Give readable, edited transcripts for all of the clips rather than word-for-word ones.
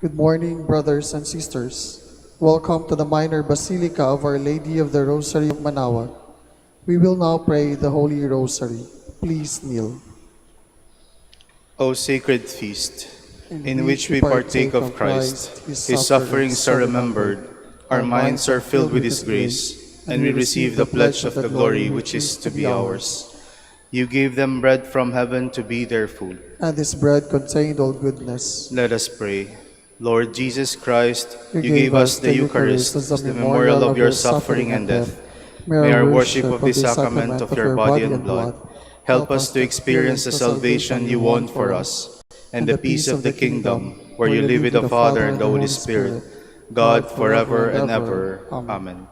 Good morning, brothers and sisters. Welcome to the minor basilica of Our Lady of the Rosary of Manaoag. We will now pray the Holy Rosary. Please kneel. O sacred feast, In which we partake of Christ, His sufferings are remembered, our minds are filled with His grace, and we receive the pledge of the glory which is to be ours. You gave them bread from heaven to be their food. And this bread contained all goodness. Let us pray. Lord Jesus Christ, you gave us the Eucharist as the memorial of your suffering and death. May our worship of the sacrament of your body and blood help us to experience the salvation you won for us, and the peace of the kingdom, where you live with the Father and the Holy Spirit, God forever and ever. Amen.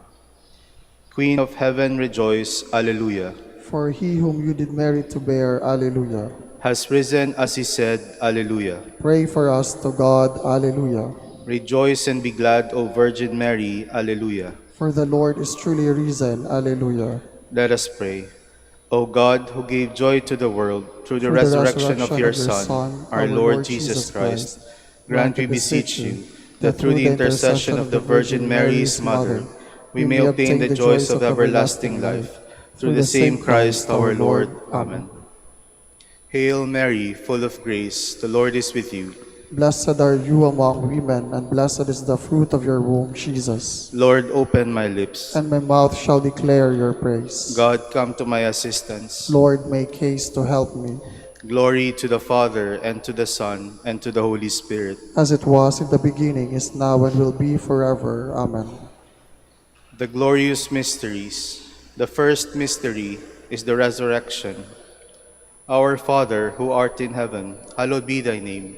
Queen of heaven, rejoice. Alleluia. For he whom you did merit to bear, Alleluia. Has risen as he said, Alleluia. Pray for us to God, Alleluia. Rejoice and be glad, O Virgin Mary, Alleluia. For the Lord is truly risen, Alleluia. Let us pray. O God, who gave joy to the world through the resurrection of your Son, our Lord Jesus Christ, grant, we beseech you, that through the intercession of the Virgin Mary, his Mother, we may obtain the joys of everlasting life. Through the same Christ our Lord. Amen. Hail Mary, full of grace, the Lord is with you. Blessed are you among women, and blessed is the fruit of your womb, Jesus. Lord, open my lips, and my mouth shall declare your praise. God, come to my assistance. Lord, make haste to help me. Glory to the Father, and to the Son, and to the Holy Spirit. As it was in the beginning, is now, and will be forever. Amen. The glorious mysteries. The first mystery is the resurrection. Our Father, who art in heaven, hallowed be thy name.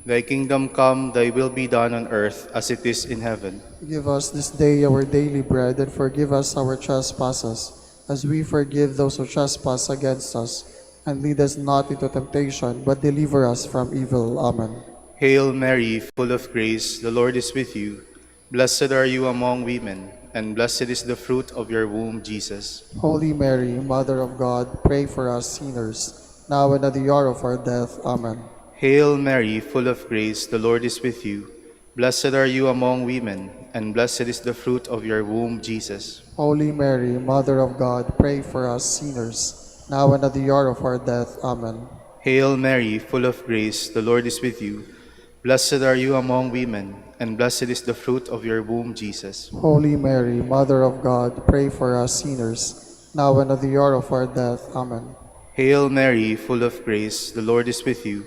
Thy kingdom come, thy will be done on earth as it is in heaven. Give us this day our daily bread, and forgive us our trespasses, as we forgive those who trespass against us. And lead us not into temptation, but deliver us from evil. Amen. Hail Mary, full of grace, the Lord is with you. Blessed are you among women, and blessed is the fruit of your womb, Jesus. Holy Mary, Mother of God, pray for us sinners, now and at the hour of our death. Amen. Hail Mary, full of grace, the Lord is with you. Blessed are you among women, and blessed is the fruit of your womb, Jesus. Holy Mary, Mother of God, pray for us sinners, now and at the hour of our death. Amen. Hail Mary, full of grace, the Lord is with you. Blessed are you among women, and blessed is the fruit of your womb, Jesus. Holy Mary, Mother of God, pray for us sinners, now and at the hour of our death. Amen. Hail Mary, full of grace, the Lord is with you.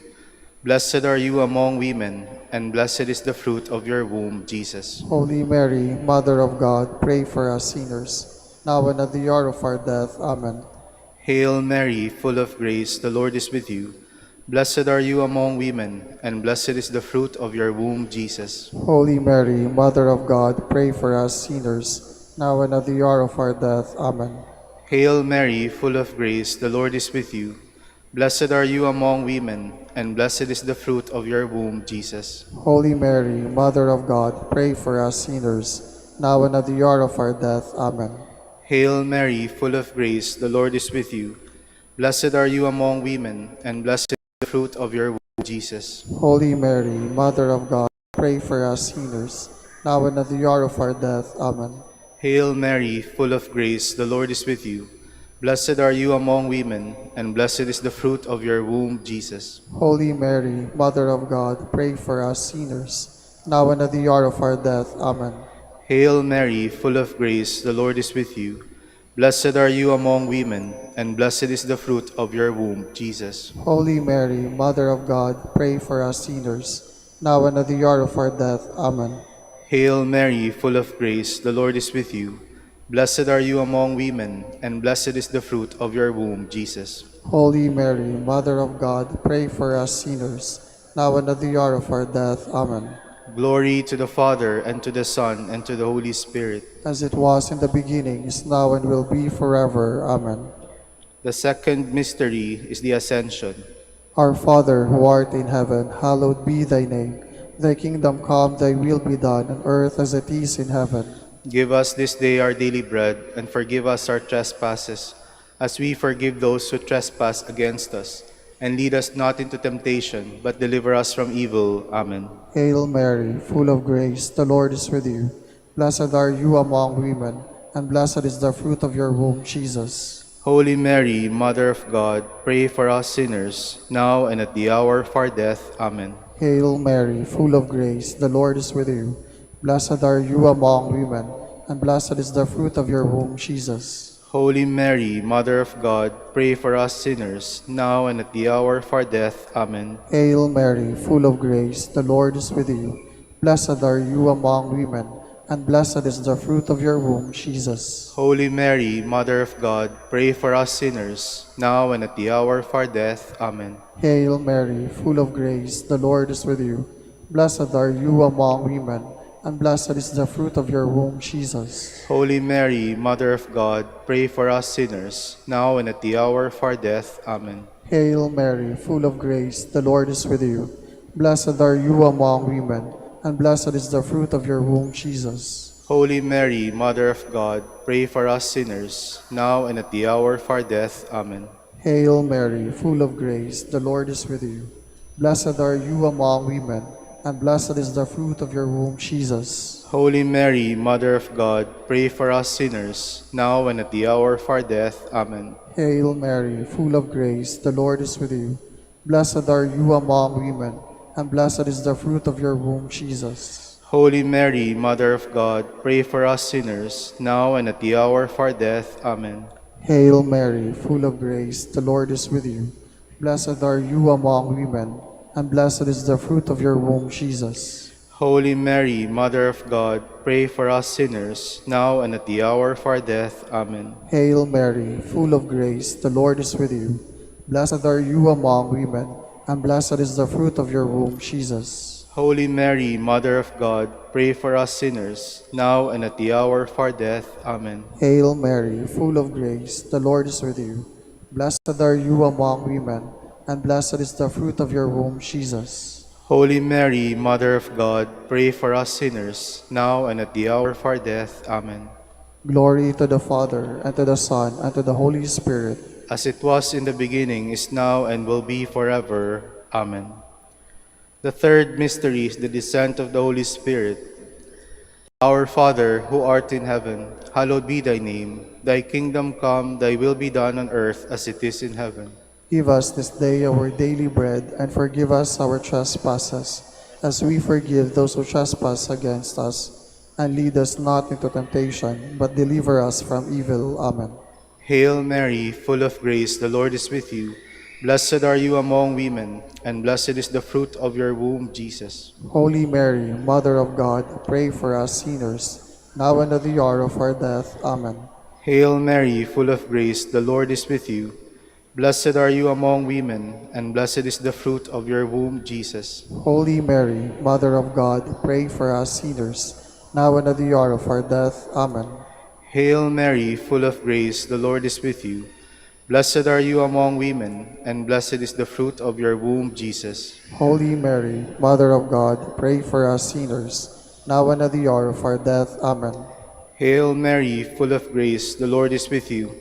Blessed are you among women, and blessed is the fruit of your womb, Jesus. Holy Mary, Mother of God, pray for us sinners, now and at the hour of our death. Amen. Hail Mary, full of grace, the Lord is with you. Blessed are you among women, and blessed is the fruit of your womb, Jesus. Holy Mary, Mother of God, pray for us sinners, now and at the hour of our death. Amen. Hail Mary, full of grace, the Lord is with you. Blessed are you among women, and blessed is the fruit of your womb, Jesus. Holy Mary, Mother of God, pray for us sinners, now and at the hour of our death. Amen. Hail Mary, full of grace, the Lord is with you. Blessed are you among women, and blessed is the fruit of your womb, Jesus. Holy Mary, Mother of God, pray for us sinners, now and at the hour of our death. Amen. Hail Mary, full of grace, the Lord is with you. Blessed are you among women, and blessed is the fruit of your womb, Jesus. Holy Mary, Mother of God, pray for us sinners, now and at the hour of our death. Amen. Hail Mary, full of grace, the Lord is with you. Blessed are you among women, and blessed is the fruit of your womb, Jesus. Holy Mary, Mother of God, pray for us sinners, now and at the hour of our death. Amen. Hail Mary, full of grace, the Lord is with you. Blessed are you among women, and blessed is the fruit of your womb, Jesus. Holy Mary, Mother of God, pray for us sinners, now and at the hour of our death. Amen. Glory to the Father, and to the Son, and to the Holy Spirit. As it was in the beginning, is now, and will be forever. Amen. The second mystery is the Ascension. Our Father, who art in heaven, hallowed be thy name. Thy kingdom come, thy will be done, on earth as it is in heaven. Give us this day our daily bread, and forgive us our trespasses, as we forgive those who trespass against us. and lead us not into temptation, but deliver us from evil. Amen. Hail Mary, full of grace, the Lord is with you. Blessed are you among women, and blessed is the fruit of your womb, Jesus. Holy Mary, Mother of God, pray for us sinners, now and at the hour of our death. Amen. Hail Mary, full of grace, the Lord is with you. Blessed are you among women, and blessed is the fruit of your womb, Jesus. Holy Mary, Mother of God, pray for us sinners, now and at the hour of our death. Amen. Hail Mary, full of grace, the Lord is with you. Blessed are you among women, and blessed is the fruit of your womb, Jesus. Holy Mary, Mother of God, pray for us sinners, now and at the hour of our death. Amen. Hail Mary, full of grace, the Lord is with you. Blessed are you among women, and blessed is the fruit of your womb, Jesus. Holy Mary, Mother of God, pray for us sinners, now and at the hour of our death. Amen. Hail Mary, full of grace, the Lord is with you. Blessed are you among women, and blessed is the fruit of your womb, Jesus. Holy Mary, Mother of God, pray for us sinners, now and at the hour of our death. Amen. Hail Mary, full of grace, the Lord is with you. Blessed are you among women, and blessed is the fruit of your womb, Jesus. Holy Mary, Mother of God, pray for us sinners, now and at the hour of our death. Amen. Hail Mary, full of grace, the Lord is with you. Blessed are you among women, and blessed is the fruit of your womb, Jesus. Holy Mary, Mother of God, pray for us sinners, now and at the hour of our death. Amen. Hail Mary, full of grace, the Lord is with you. Blessed are you among women, and blessed is the fruit of your womb, Jesus. Holy Mary, Mother of God, pray for us sinners, now and at the hour of our death. Amen. Hail Mary, full of grace, the Lord is with you. Blessed are you among women, and blessed is the fruit of your womb, Jesus. Holy Mary, Mother of God, pray for us sinners, now and at the hour of our death. Amen. Hail Mary, full of grace, the Lord is with you. Blessed are you among women, and blessed is the fruit of your womb, Jesus. Holy Mary, Mother of God, pray for us sinners, now and at the hour of our death. Amen. Glory to the Father, and to the Son, and to the Holy Spirit. As it was in the beginning, is now, and will be forever. Amen. The third mystery is the descent of the Holy Spirit. Our Father, who art in heaven, hallowed be thy name. Thy kingdom come, thy will be done on earth as it is in heaven. Give us this day our daily bread, and forgive us our trespasses, as we forgive those who trespass against us. And lead us not into temptation, but deliver us from evil. Amen. Hail Mary, full of grace, the Lord is with you. Blessed are you among women, and blessed is the fruit of your womb, Jesus. Holy Mary, Mother of God, pray for us sinners, now and at the hour of our death. Amen. Hail Mary, full of grace, the Lord is with you. Blessed are you among women, and blessed is the fruit of your womb, Jesus. Holy Mary, Mother of God, pray for us sinners, now and at the hour of our death. Amen. Hail Mary, full of grace, the Lord is with you. Blessed are you among women, and blessed is the fruit of your womb, Jesus. Holy Mary, Mother of God, pray for us sinners, now and at the hour of our death. Amen. Hail Mary, full of grace, the Lord is with you.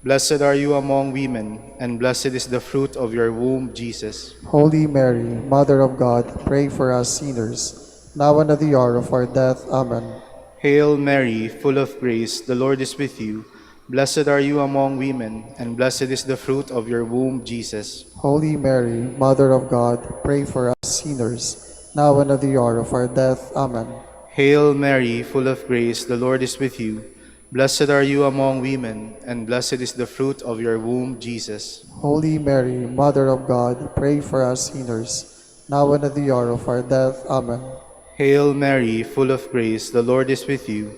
Blessed are you among women, and blessed is the fruit of your womb, Jesus. Holy Mary, Mother of God, pray for us sinners, now and at the hour of our death. Amen. Hail Mary, full of grace, the Lord is with you. Blessed are you among women, and blessed is the fruit of your womb, Jesus. Holy Mary, Mother of God, pray for us sinners, now and at the hour of our death. Amen. Hail Mary, full of grace, the Lord is with you. Blessed are you among women, and blessed is the fruit of your womb, Jesus. Holy Mary, Mother of God, pray for us sinners, now and at the hour of our death. Amen. Hail Mary, full of grace, the Lord is with you.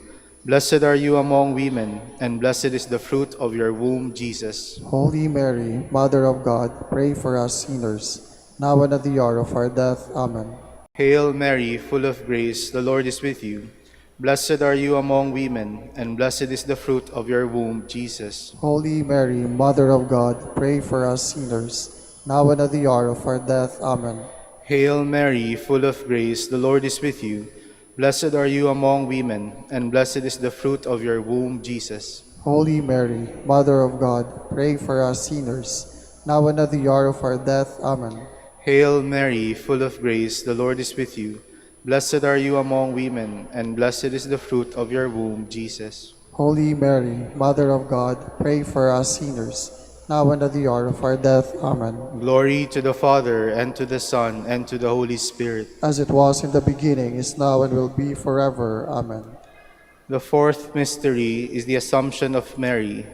Blessed are you among women, and blessed is the fruit of your womb, Jesus. Holy Mary, Mother of God, pray for us sinners, now and at the hour of our death. Amen. Hail Mary, full of grace, the Lord is with you. Blessed are you among women, and blessed is the fruit of your womb, Jesus. Holy Mary, Mother of God, pray for us sinners, now and at the hour of our death. Amen. Hail Mary, full of grace, the Lord is with you. Blessed are you among women, and blessed is the fruit of your womb, Jesus. Holy Mary, Mother of God, pray for us sinners, now and at the hour of our death. Amen. Hail Mary, full of grace, the Lord is with you. Blessed are you among women, and blessed is the fruit of your womb, Jesus. Holy Mary, Mother of God, pray for us sinners, now and at the hour of our death. Amen. Glory to the Father, and to the Son, and to the Holy Spirit. As it was in the beginning, is now, and will be forever. Amen. The fourth mystery is the Assumption of Mary.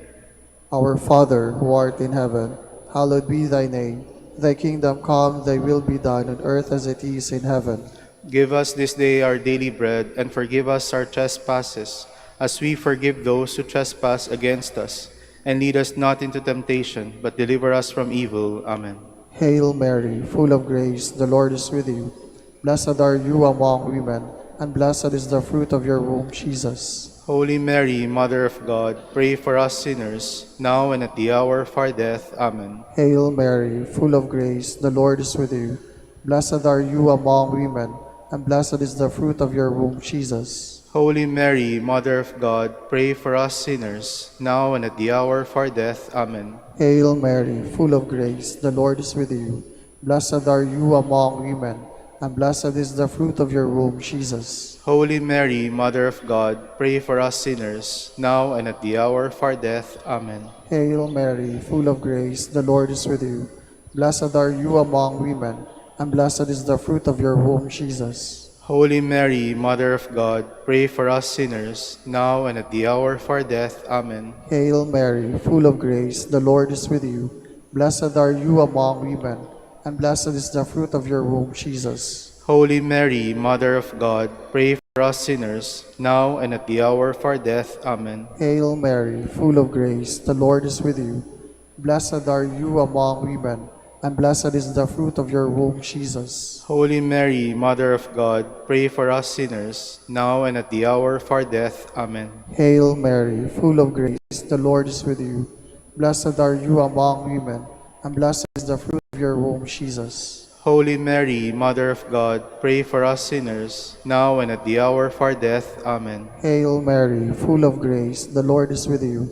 Our Father, who art in heaven, hallowed be thy name. Thy kingdom come, thy will be done on earth as it is in heaven. Give us this day our daily bread, and forgive us our trespasses, as we forgive those who trespass against us. And lead us not into temptation, but deliver us from evil. Amen. Hail Mary, full of grace, the Lord is with you. Blessed are you among women, and blessed is the fruit of your womb, Jesus. Holy Mary, Mother of God, pray for us sinners, now and at the hour of our death. Amen. Hail Mary, full of grace, the Lord is with you. Blessed are you among women, and blessed is the fruit of your womb, Jesus. Holy Mary, Mother of God, pray for us sinners, now and at the hour of our death. Amen. Hail Mary, full of grace, the Lord is with you. Blessed are you among women, and blessed is the fruit of your womb, Jesus. Holy Mary, Mother of God, pray for us sinners, now and at the hour of our death. Amen. Hail Mary, full of grace, the Lord is with you. Blessed are you among women, and blessed is the fruit of your womb, Jesus. Holy Mary, Mother of God, pray for us sinners, now and at the hour of our death. Amen. Hail Mary, full of grace, the Lord is with you. Blessed are you among women, and blessed is the fruit of your womb, Jesus. Holy Mary, Mother of God, pray for us sinners, now and at the hour of our death. Amen. Hail Mary, full of grace, the Lord is with you. Blessed are you among women, and blessed is the fruit of your womb, Jesus. Holy Mary, Mother of God, pray for us sinners, now and at the hour of our death. Amen. Hail Mary, full of grace, the Lord is with you. Blessed are you among women, and blessed is the fruit of your womb, Jesus. Holy Mary, Mother of God, pray for us sinners, now and at the hour of our death. Amen. Hail Mary, full of grace, the Lord is with you.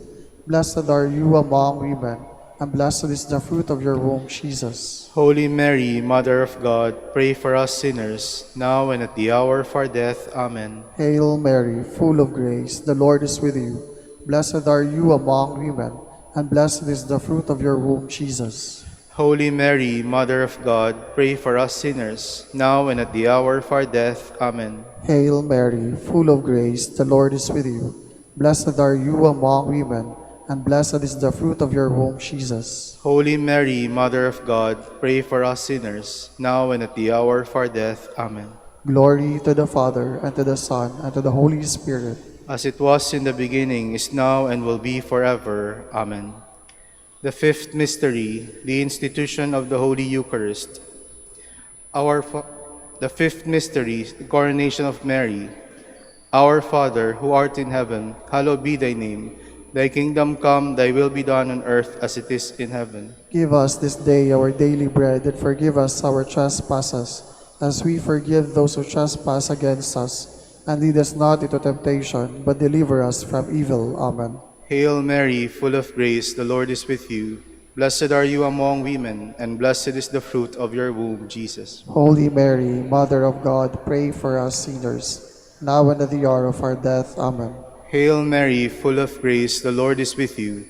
Blessed are you among women, and blessed is the fruit of your womb, Jesus. Holy Mary, Mother of God, pray for us sinners, now and at the hour of our death. Amen. Hail Mary, full of grace, the Lord is with you. Blessed are you among women, and blessed is the fruit of your womb, Jesus. Holy Mary, Mother of God, pray for us sinners, now and at the hour of our death. Amen. Hail Mary, full of grace, the Lord is with you. Blessed are you among women, and blessed is the fruit of your womb, Jesus. Holy Mary, Mother of God, pray for us sinners, now and at the hour of our death. Amen. Glory to the Father, and to the Son, and to the Holy Spirit. As it was in the beginning, is now, and will be forever. Amen. The fifth mystery, the institution of the Holy Eucharist. The fifth mystery, the coronation of Mary. Our Father, who art in heaven, hallowed be thy name. Thy kingdom come, thy will be done on earth as it is in heaven. Give us this day our daily bread, and forgive us our trespasses, as we forgive those who trespass against us. And lead us not into temptation, but deliver us from evil. Amen. Hail Mary, full of grace, the Lord is with you. Blessed are you among women, and blessed is the fruit of your womb, Jesus. Holy Mary, Mother of God, pray for us sinners, now and at the hour of our death. Amen. Hail Mary, full of grace, the Lord is with you.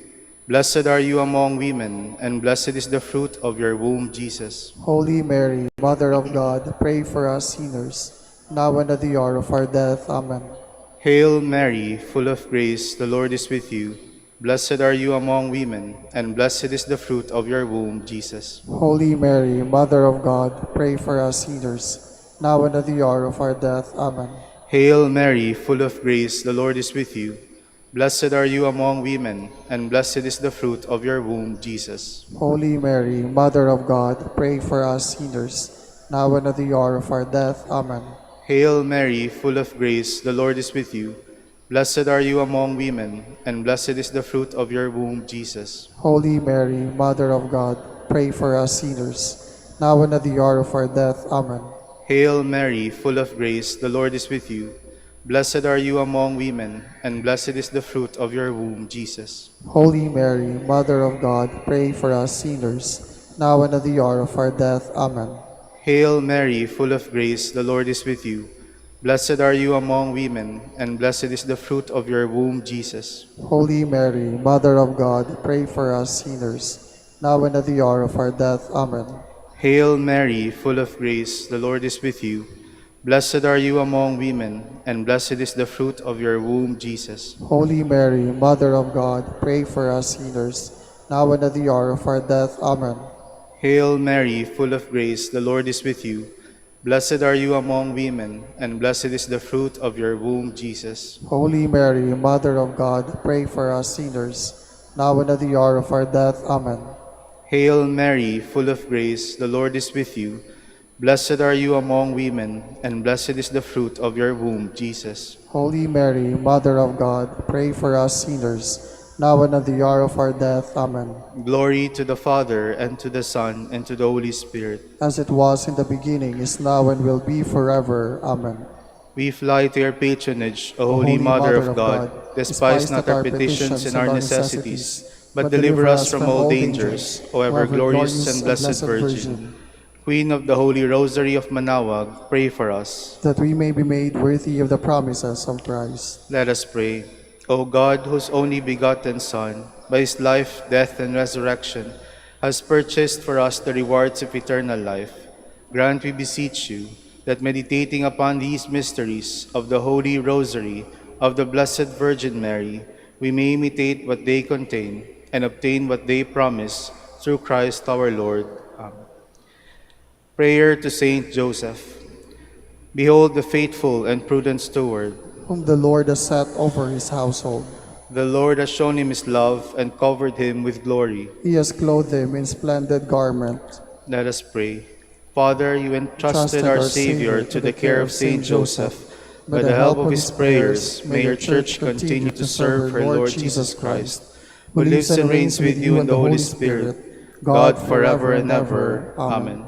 Blessed are you among women, and blessed is the fruit of your womb, Jesus. Holy Mary, Mother of God, pray for us sinners, now and at the hour of our death. Amen. Hail Mary, full of grace, the Lord is with you. Blessed are you among women, and blessed is the fruit of your womb, Jesus. Holy Mary, Mother of God, pray for us sinners, now and at the hour of our death. Amen. Hail Mary, full of grace, the Lord is with you. Blessed are you among women, and blessed is the fruit of your womb, Jesus. Holy Mary, Mother of God, pray for us sinners, now and at the hour of our death. Amen. Hail Mary, full of grace, the Lord is with you. Blessed are you among women, and blessed is the fruit of your womb, Jesus. Holy Mary, Mother of God, pray for us sinners, now and at the hour of our death. Amen. Hail Mary, full of grace, the Lord is with you. Blessed are you among women, and blessed is the fruit of your womb, Jesus. Holy Mary, Mother of God, pray for us sinners, now and at the hour of our death. Amen. Hail Mary, full of grace, the Lord is with you. Blessed are you among women, and blessed is the fruit of your womb, Jesus. Holy Mary, Mother of God, pray for us sinners, now and at the hour of our death. Amen. Hail Mary, full of grace, the Lord is with you. Blessed are you among women, and blessed is the fruit of your womb, Jesus. Holy Mary, Mother of God, pray for us sinners, now and at the hour of our death. Amen. Hail Mary, full of grace, the Lord is with you. Blessed are you among women, and blessed is the fruit of your womb, Jesus. Holy Mary, Mother of God, pray for us sinners, now and at the hour of our death. Amen. Hail Mary, full of grace, the Lord is with you. Blessed are you among women, and blessed is the fruit of your womb, Jesus. Holy Mary, Mother of God, pray for us sinners, now and at the hour of our death. Amen. Glory to the Father, and to the Son, and to the Holy Spirit. As it was in the beginning, is now, and will be forever. Amen. We fly to your patronage, O Holy Mother of God. Despise not our petitions and our necessities, but deliver us from all dangers, O ever glorious and blessed Virgin. Queen of the Holy Rosary of Manaoag, pray for us. That we may be made worthy of the promises of Christ. Let us pray. O God, whose only begotten Son, by his life, death, and resurrection, has purchased for us the rewards of eternal life, grant, we beseech you, that meditating upon these mysteries of the Holy Rosary of the Blessed Virgin Mary, we may imitate what they contain and obtain what they promise, through Christ our Lord. Amen. Prayer to Saint Joseph. Behold the faithful and prudent steward, whom the Lord has set over his household. The Lord has shown him his love and covered him with glory. He has clothed him in splendid garment. Let us pray. Father, you entrusted our Savior to the care of Saint Joseph. By the help of his prayers, may your Church continue to serve her Lord Jesus Christ, who lives and reigns with you in the Holy Spirit, God forever and ever. Amen.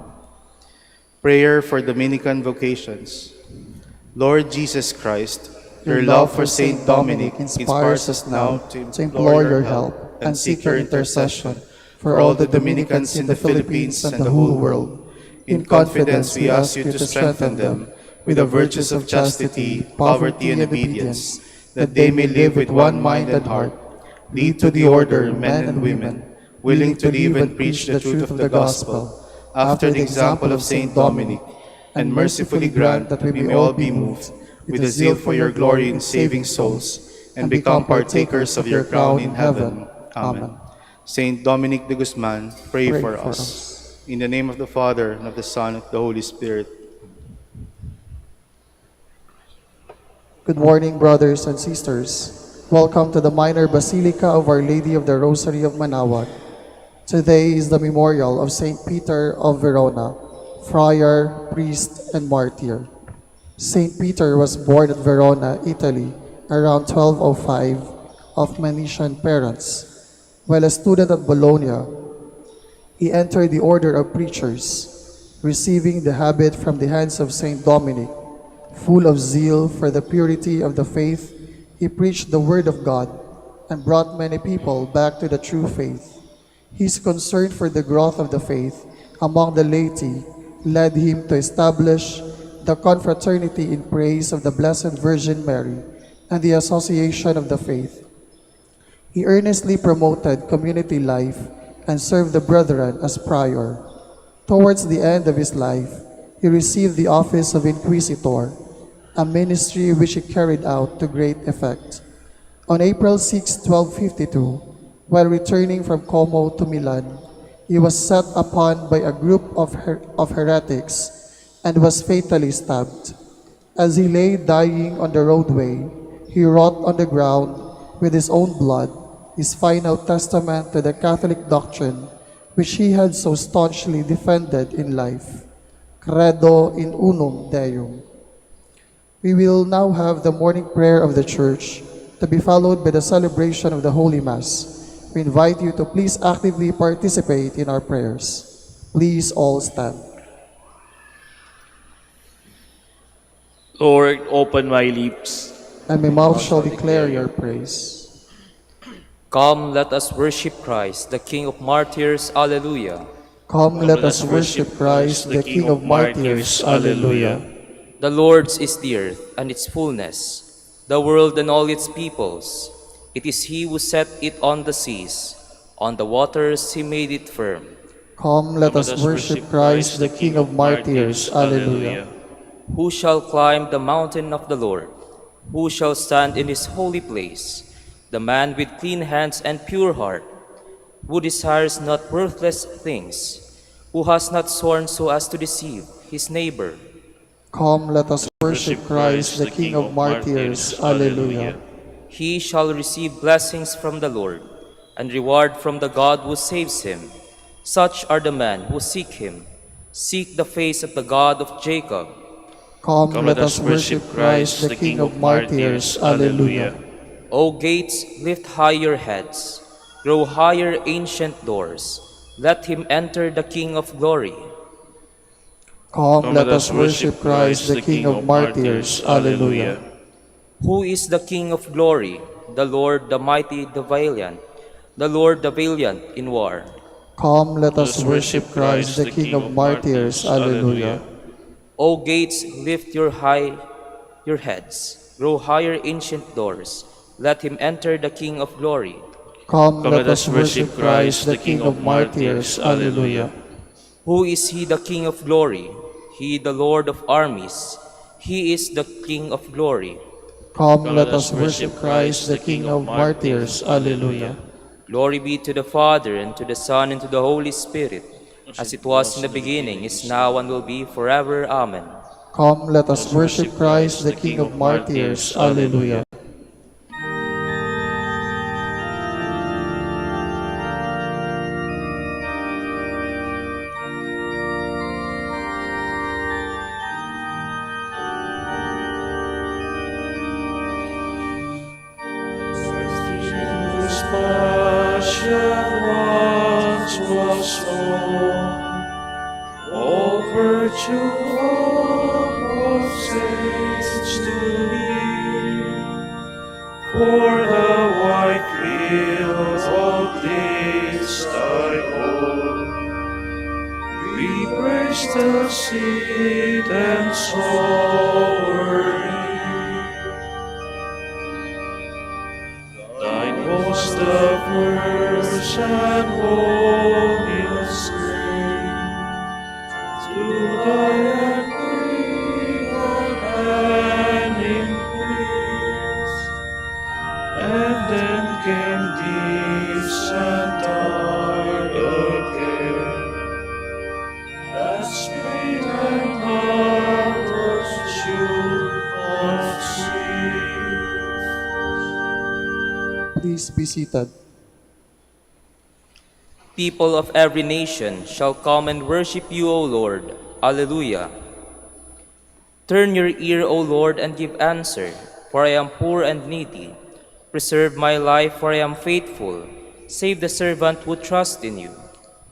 Prayer for Dominican vocations. Lord Jesus Christ, your love for Saint Dominic inspires us now to implore your help and seek your intercession for all the Dominicans in the Philippines and the whole world. In confidence, we ask you to strengthen them with the virtues of chastity, poverty, and obedience, that they may live with one mind and heart. Lead to the order men and women, willing to live and preach the truth of the gospel, after the example of Saint Dominic, and mercifully grant that we may all be moved with a zeal for your glory in saving souls, and become partakers of your crown in heaven. Amen. Saint Dominic de Guzman, pray for us. In the name of the Father, and of the Son, and of the Holy Spirit. Good morning, brothers and sisters. Welcome to the Minor Basilica of Our Lady of the Rosary of Manaoag. Today is the memorial of Saint Peter of Verona, Friar, priest, and Martyr. Saint Peter was born at Verona, Italy, around 1205, of Venetian parents. While a student at Bologna, he entered the order of preachers, receiving the habit from the hands of Saint Dominic. Full of zeal for the purity of the faith, he preached the word of God and brought many people back to the true faith. His concern for the growth of the faith among the laity led him to establish the Confraternity in Praise of the Blessed Virgin Mary and the Association of the Faith. He earnestly promoted community life and served the brethren as prior. Towards the end of his life, he received the office of Inquisitor, a ministry which he carried out to great effect. On April 6, 1252, while returning from Como to Milan, he was set upon by a group of heretics and was fatally stabbed. As he lay dying on the roadway, he wrote on the ground with his own blood his final testament to the Catholic doctrine which he had so staunchly defended in life. Credo in unum Deum. We will now have the morning prayer of the Church, to be followed by the celebration of the Holy Mass. We invite you to please actively participate in our prayers. Please all stand. Lord, open my lips. and my mouth shall declare your praise. Come, let us worship Christ, the King of martyrs. Alleluia. Come, let us worship Christ, the King of martyrs. Alleluia. The Lord's is the earth and its fullness, the world and all its peoples. It is He who set it on the seas. On the waters He made it firm. Come, let us worship Christ, the King of martyrs. Alleluia. Who shall climb the mountain of the Lord? Who shall stand in His holy place? The man with clean hands and pure heart, who desires not worthless things, who has not sworn so as to deceive his neighbor. Come, let us worship Christ, the King of martyrs. Alleluia. He shall receive blessings from the Lord, and reward from the God who saves him. Such are the men who seek Him. Seek the face of the God of Jacob. Come, let us worship Christ, the King of martyrs. Alleluia. O gates, lift high your heads. Grow higher, ancient doors. Let him enter, the King of glory. Come, let us worship Christ, the King of martyrs. Alleluia. Who is the King of glory? The Lord, the mighty, the valiant. The Lord, the valiant in war. Come, let us worship Christ, the King of martyrs. Alleluia. O gates, lift your heads. Grow higher, ancient doors. Let him enter, the King of glory. Come, let us worship Christ, the King of martyrs. Alleluia. Who is He, the King of glory? He, the Lord of armies. He is the King of glory. Come, let us worship Christ, the King of martyrs. Alleluia. Glory be to the Father, and to the Son, and to the Holy Spirit, as it was in the beginning, is now, and will be forever. Amen. Come, let us worship Christ, the King of martyrs. Alleluia. Please be seated. People of every nation shall come and worship you, O Lord. Alleluia. Turn your ear, O Lord, and give answer, for I am poor and needy. Preserve my life, for I am faithful. Save the servant who trusts in you.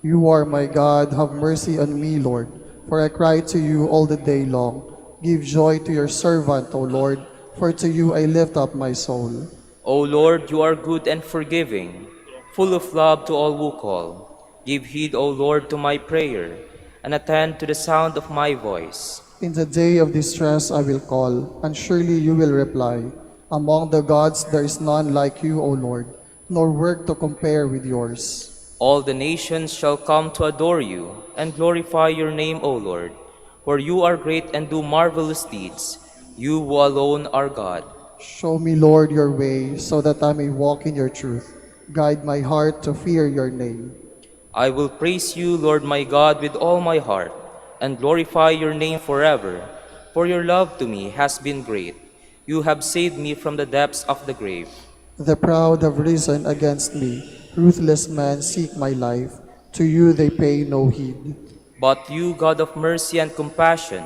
You are my God, have mercy on me, Lord, for I cry to you all the day long. Give joy to your servant, O Lord, for to you I lift up my soul. O Lord, you are good and forgiving, full of love to all who call. Give heed, O Lord, to my prayer, and attend to the sound of my voice. In the day of distress I will call, and surely you will reply. Among the gods there is none like you, O Lord, nor work to compare with yours. All the nations shall come to adore you, and glorify your name, O Lord, for you are great and do marvelous deeds. You who alone are God. Show me, Lord, your way, so that I may walk in your truth. Guide my heart to fear your name. I will praise you, Lord my God, with all my heart, and glorify your name forever, for your love to me has been great. You have saved me from the depths of the grave. The proud have risen against me. Ruthless men seek my life. To you they pay no heed. But you, God of mercy and compassion,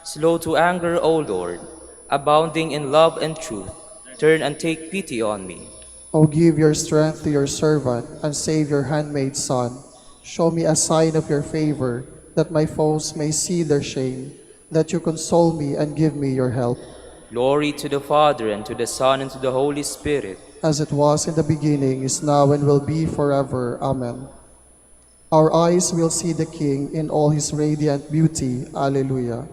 slow to anger, O Lord, abounding in love and truth, turn and take pity on me. O give your strength to your servant, and save your handmaid's son. Show me a sign of your favor, that my foes may see their shame. that you console me and give me your help, Glory to the Father, and to the Son, and to the Holy Spirit. as it was in the beginning, is now, and will be forever. Amen. Our eyes will see the King in all his radiant beauty. Alleluia.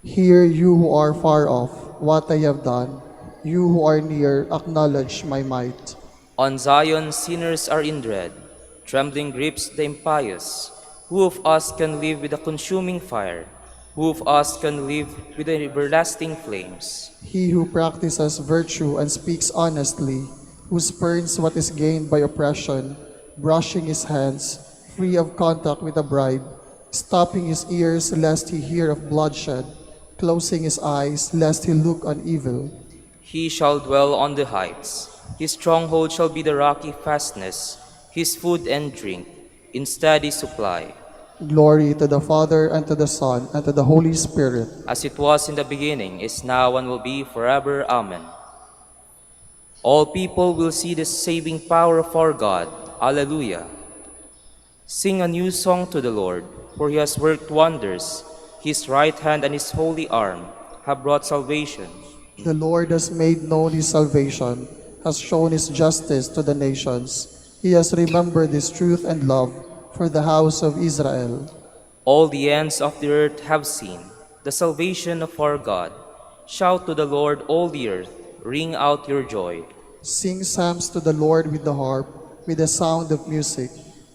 Hear, you who are far off, what I have done. You who are near, acknowledge my might. On Zion sinners are in dread, trembling grips the impious. Who of us can live with a consuming fire? Who of us can live with the everlasting flames? He who practices virtue and speaks honestly, who spurns what is gained by oppression, brushing his hands, free of contact with a bribe, stopping his ears lest he hear of bloodshed, closing his eyes lest he look on evil. He shall dwell on the heights. His stronghold shall be the rocky fastness, his food and drink, in steady supply. Glory to the Father, and to the Son, and to the Holy Spirit. As it was in the beginning, is now, and will be forever. Amen. All people will see the saving power of our God. Alleluia. Sing a new song to the Lord, for he has worked wonders. His right hand and his holy arm have brought salvation. The Lord has made known his salvation, has shown his justice to the nations. He has remembered his truth and love for the house of Israel. All the ends of the earth have seen the salvation of our God. Shout to the Lord, all the earth, ring out your joy. Sing psalms to the Lord with the harp, with the sound of music,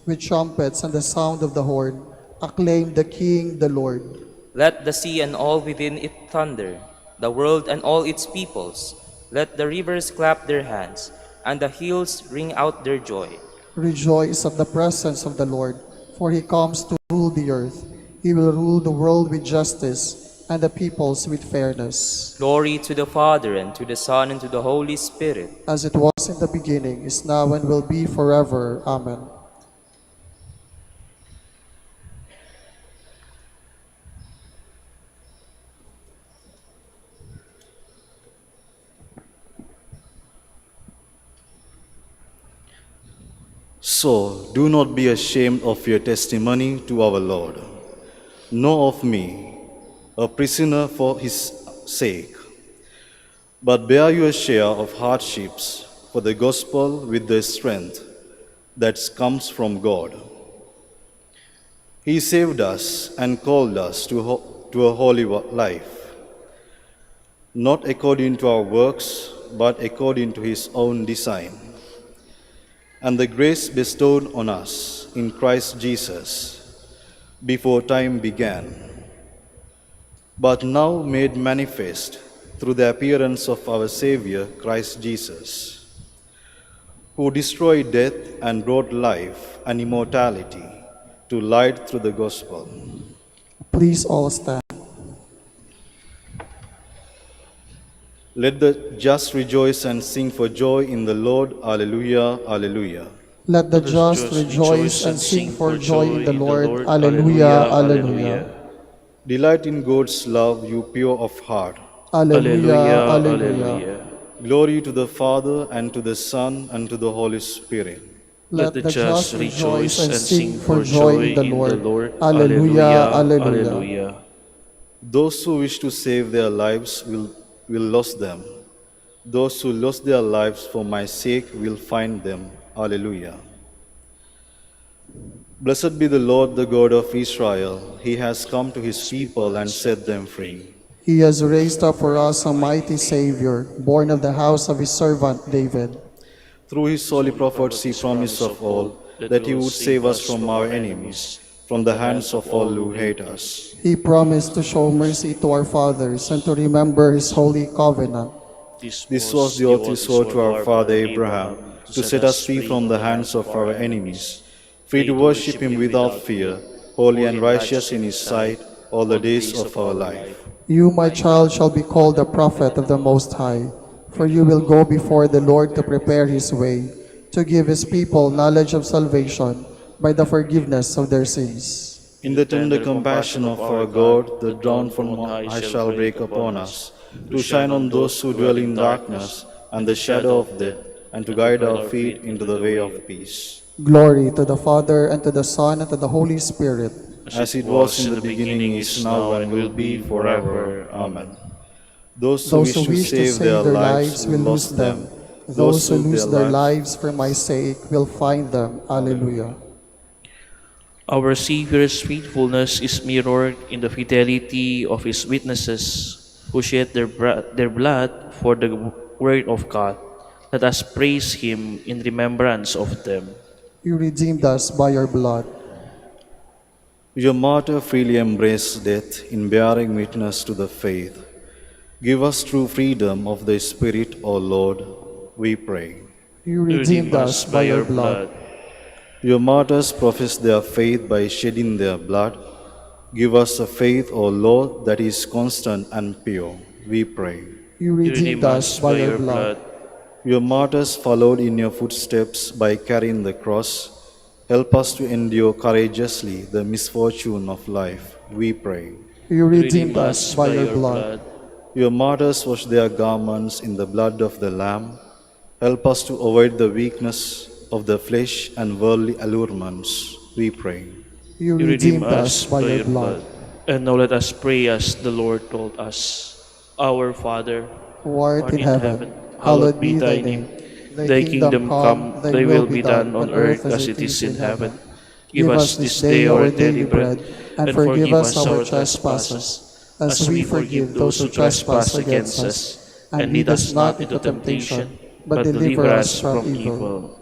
with trumpets and the sound of the horn. Acclaim the King, the Lord. Let the sea and all within it thunder, the world and all its peoples. Let the rivers clap their hands, and the hills ring out their joy. Rejoice at the presence of the Lord, for he comes to rule the earth. He will rule the world with justice, and the peoples with fairness. Glory to the Father, and to the Son, and to the Holy Spirit. As it was in the beginning, is now, and will be forever. Amen. So, do not be ashamed of your testimony to our Lord, nor of me, a prisoner for his sake, but bear your share of hardships for the gospel with the strength that comes from God. He saved us and called us to a holy life, not according to our works, but according to his own design, and the grace bestowed on us in Christ Jesus before time began, but now made manifest through the appearance of our Savior, Christ Jesus, who destroyed death and brought life and immortality to light through the gospel. Please all stand. Let the just rejoice and sing for joy in the Lord. Alleluia, alleluia. Let the just rejoice and sing for joy in the Lord. Alleluia, alleluia. Delight in God's love, you pure of heart. Alleluia, alleluia. Glory to the Father, and to the Son, and to the Holy Spirit. Let the just rejoice and sing for joy in the Lord. Alleluia, alleluia. Those who wish to save their lives will lose them. Those who lost their lives for my sake will find them. Alleluia. Blessed be the Lord, the God of Israel. He has come to his people and set them free. He has raised up for us a mighty Savior, born of the house of his servant David. Through his holy prophets he promised of old that he would save us from our enemies, from the hands of all who hate us. He promised to show mercy to our fathers and to remember his holy covenant. This was the oath he swore to our father Abraham, to set us free from the hands of our enemies, free to worship him without fear, holy and righteous in his sight all the days of our life. You, my child, shall be called the prophet of the Most High, for you will go before the Lord to prepare his way, to give his people knowledge of salvation by the forgiveness of their sins. In the tender compassion of our God, the dawn from on high shall break upon us, to shine on those who dwell in darkness and the shadow of death, and to guide our feet into the way of peace. Glory to the Father, and to the Son, and to the Holy Spirit. as it was in the beginning, is now, and will be forever. Amen. Those who wish to save their lives will lose them. Those who lose their lives for my sake will find them. Alleluia. Our Savior's faithfulness is mirrored in the fidelity of his witnesses who shed their blood for the word of God. Let us praise him in remembrance of them. You redeemed us by your blood. Your martyr freely embraced death in bearing witness to the faith. Give us true freedom of the Spirit, O Lord, we pray. You redeemed us by your blood. Your martyrs professed their faith by shedding their blood. Give us a faith, O Lord, that is constant and pure, we pray. You redeemed us by your blood. Your martyrs followed in your footsteps by carrying the cross. Help us to endure courageously the misfortune of life, we pray. You redeemed us by your blood. Your martyrs washed their garments in the blood of the Lamb. Help us to avoid the weakness of the flesh and worldly allurements, we pray. You redeemed us by your blood. And now let us pray as the Lord told us. Our Father, Who art in heaven, hallowed be thy name. Thy kingdom come, thy will be done on earth as it is in heaven. Give us this day our daily bread, and forgive us our trespasses, as we forgive those who trespass against us. And lead us not into temptation, but deliver us from evil.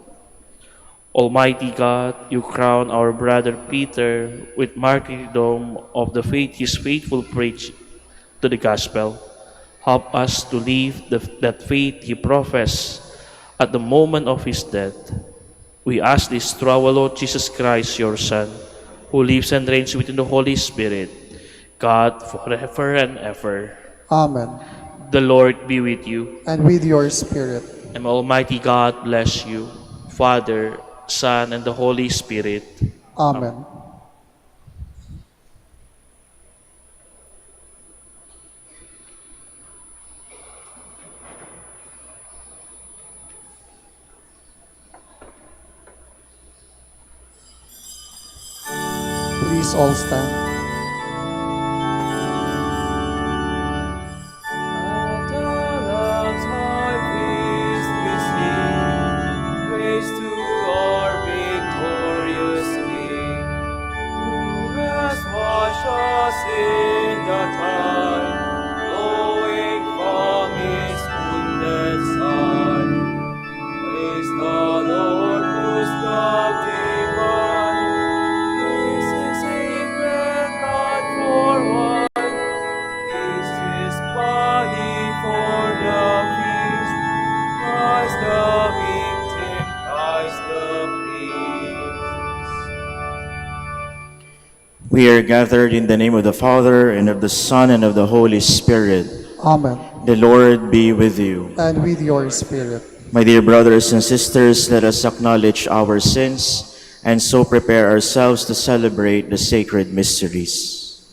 Almighty God, you crown our brother Peter with martyrdom of the faith his faithful preach to the gospel. Help us to live that faith he professed at the moment of his death. We ask this through our Lord Jesus Christ, your Son, who lives and reigns within the Holy Spirit, God, forever and ever. Amen. The Lord be with you. And with your spirit. And Almighty God bless you, Father, Son, and the Holy Spirit. Amen. Please all stand. We are gathered in the name of the Father, and of the Son, and of the Holy Spirit. Amen. The Lord be with you. And with your spirit. My dear brothers and sisters, let us acknowledge our sins, and so prepare ourselves to celebrate the sacred mysteries.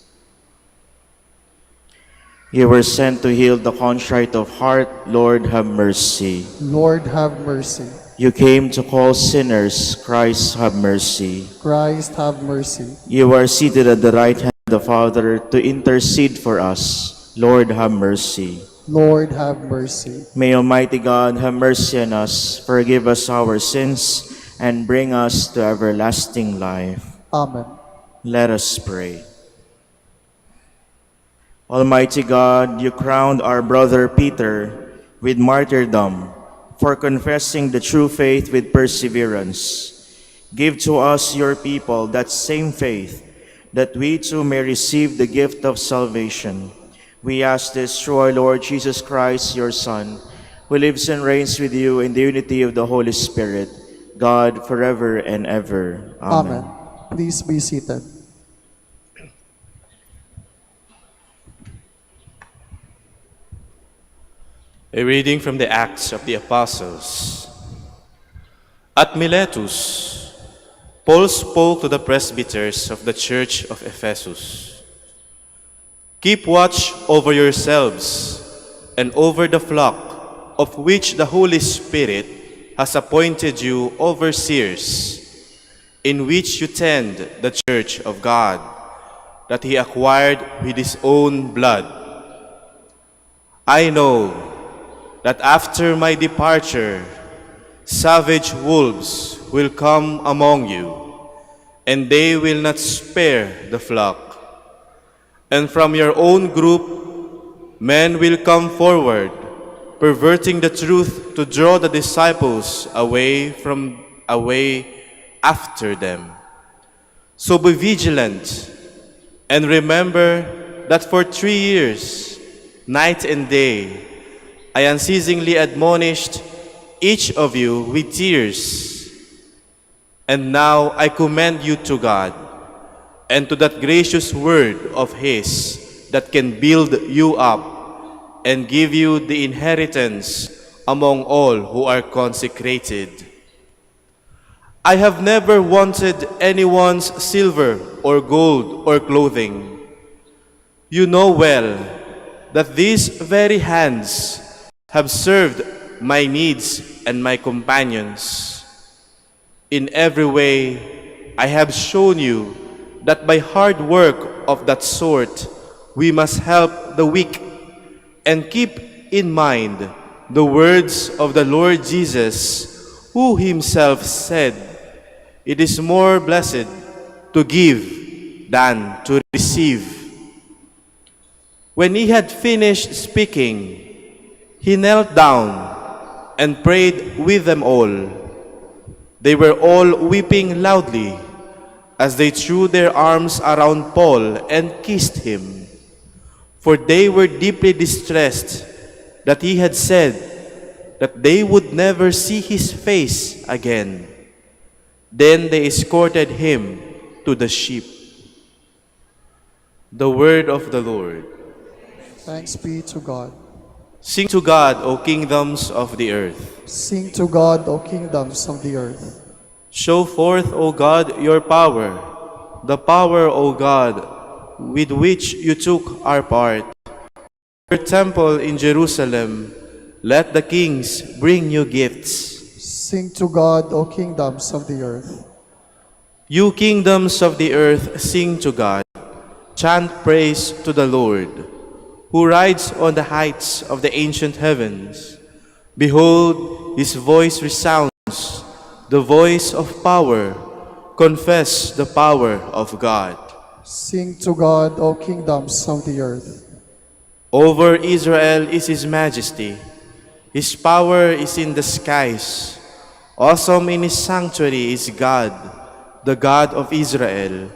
You were sent to heal the contrite of heart. Lord, have mercy. Lord, have mercy. You came to call sinners. Christ, have mercy. Christ, have mercy. You are seated at the right hand of the Father to intercede for us. Lord, have mercy. Lord, have mercy. May Almighty God have mercy on us, forgive us our sins, and bring us to everlasting life. Amen. Let us pray. Almighty God, you crowned our brother Peter with martyrdom for confessing the true faith with perseverance. Give to us, your people, that same faith, that we too may receive the gift of salvation. We ask this through our Lord Jesus Christ, your Son, who lives and reigns with you in the unity of the Holy Spirit, God, forever and ever. Amen. Please be seated. A reading from the Acts of the Apostles. At Miletus, Paul spoke to the presbyters of the church of Ephesus. Keep watch over yourselves and over the flock of which the Holy Spirit has appointed you overseers, in which you tend the church of God, that he acquired with his own blood. I know that after my departure, savage wolves will come among you, and they will not spare the flock. And from your own group, men will come forward, perverting the truth to draw the disciples away after them. So be vigilant, and remember that for 3 years, night and day, I unceasingly admonished each of you with tears. And now I commend you to God and to that gracious word of His that can build you up and give you the inheritance among all who are consecrated. I have never wanted anyone's silver or gold or clothing. You know well that these very hands have served my needs and my companions. In every way, I have shown you that by hard work of that sort, we must help the weak and keep in mind the words of the Lord Jesus, who himself said, "It is more blessed to give than to receive." When he had finished speaking, he knelt down and prayed with them all. They were all weeping loudly as they threw their arms around Paul and kissed him, for they were deeply distressed that he had said that they would never see his face again. Then they escorted him to the ship. The word of the Lord. Thanks be to God. Sing to God, O kingdoms of the earth. Sing to God, O kingdoms of the earth. Show forth, O God, your power, the power, O God, with which you took our part. Your temple in Jerusalem, let the kings bring you gifts. Sing to God, O kingdoms of the earth. You kingdoms of the earth, sing to God. Chant praise to the Lord, who rides on the heights of the ancient heavens. Behold, his voice resounds, the voice of power. Confess the power of God. Sing to God, O kingdoms of the earth. Over Israel is his majesty. His power is in the skies. Awesome in his sanctuary is God, the God of Israel.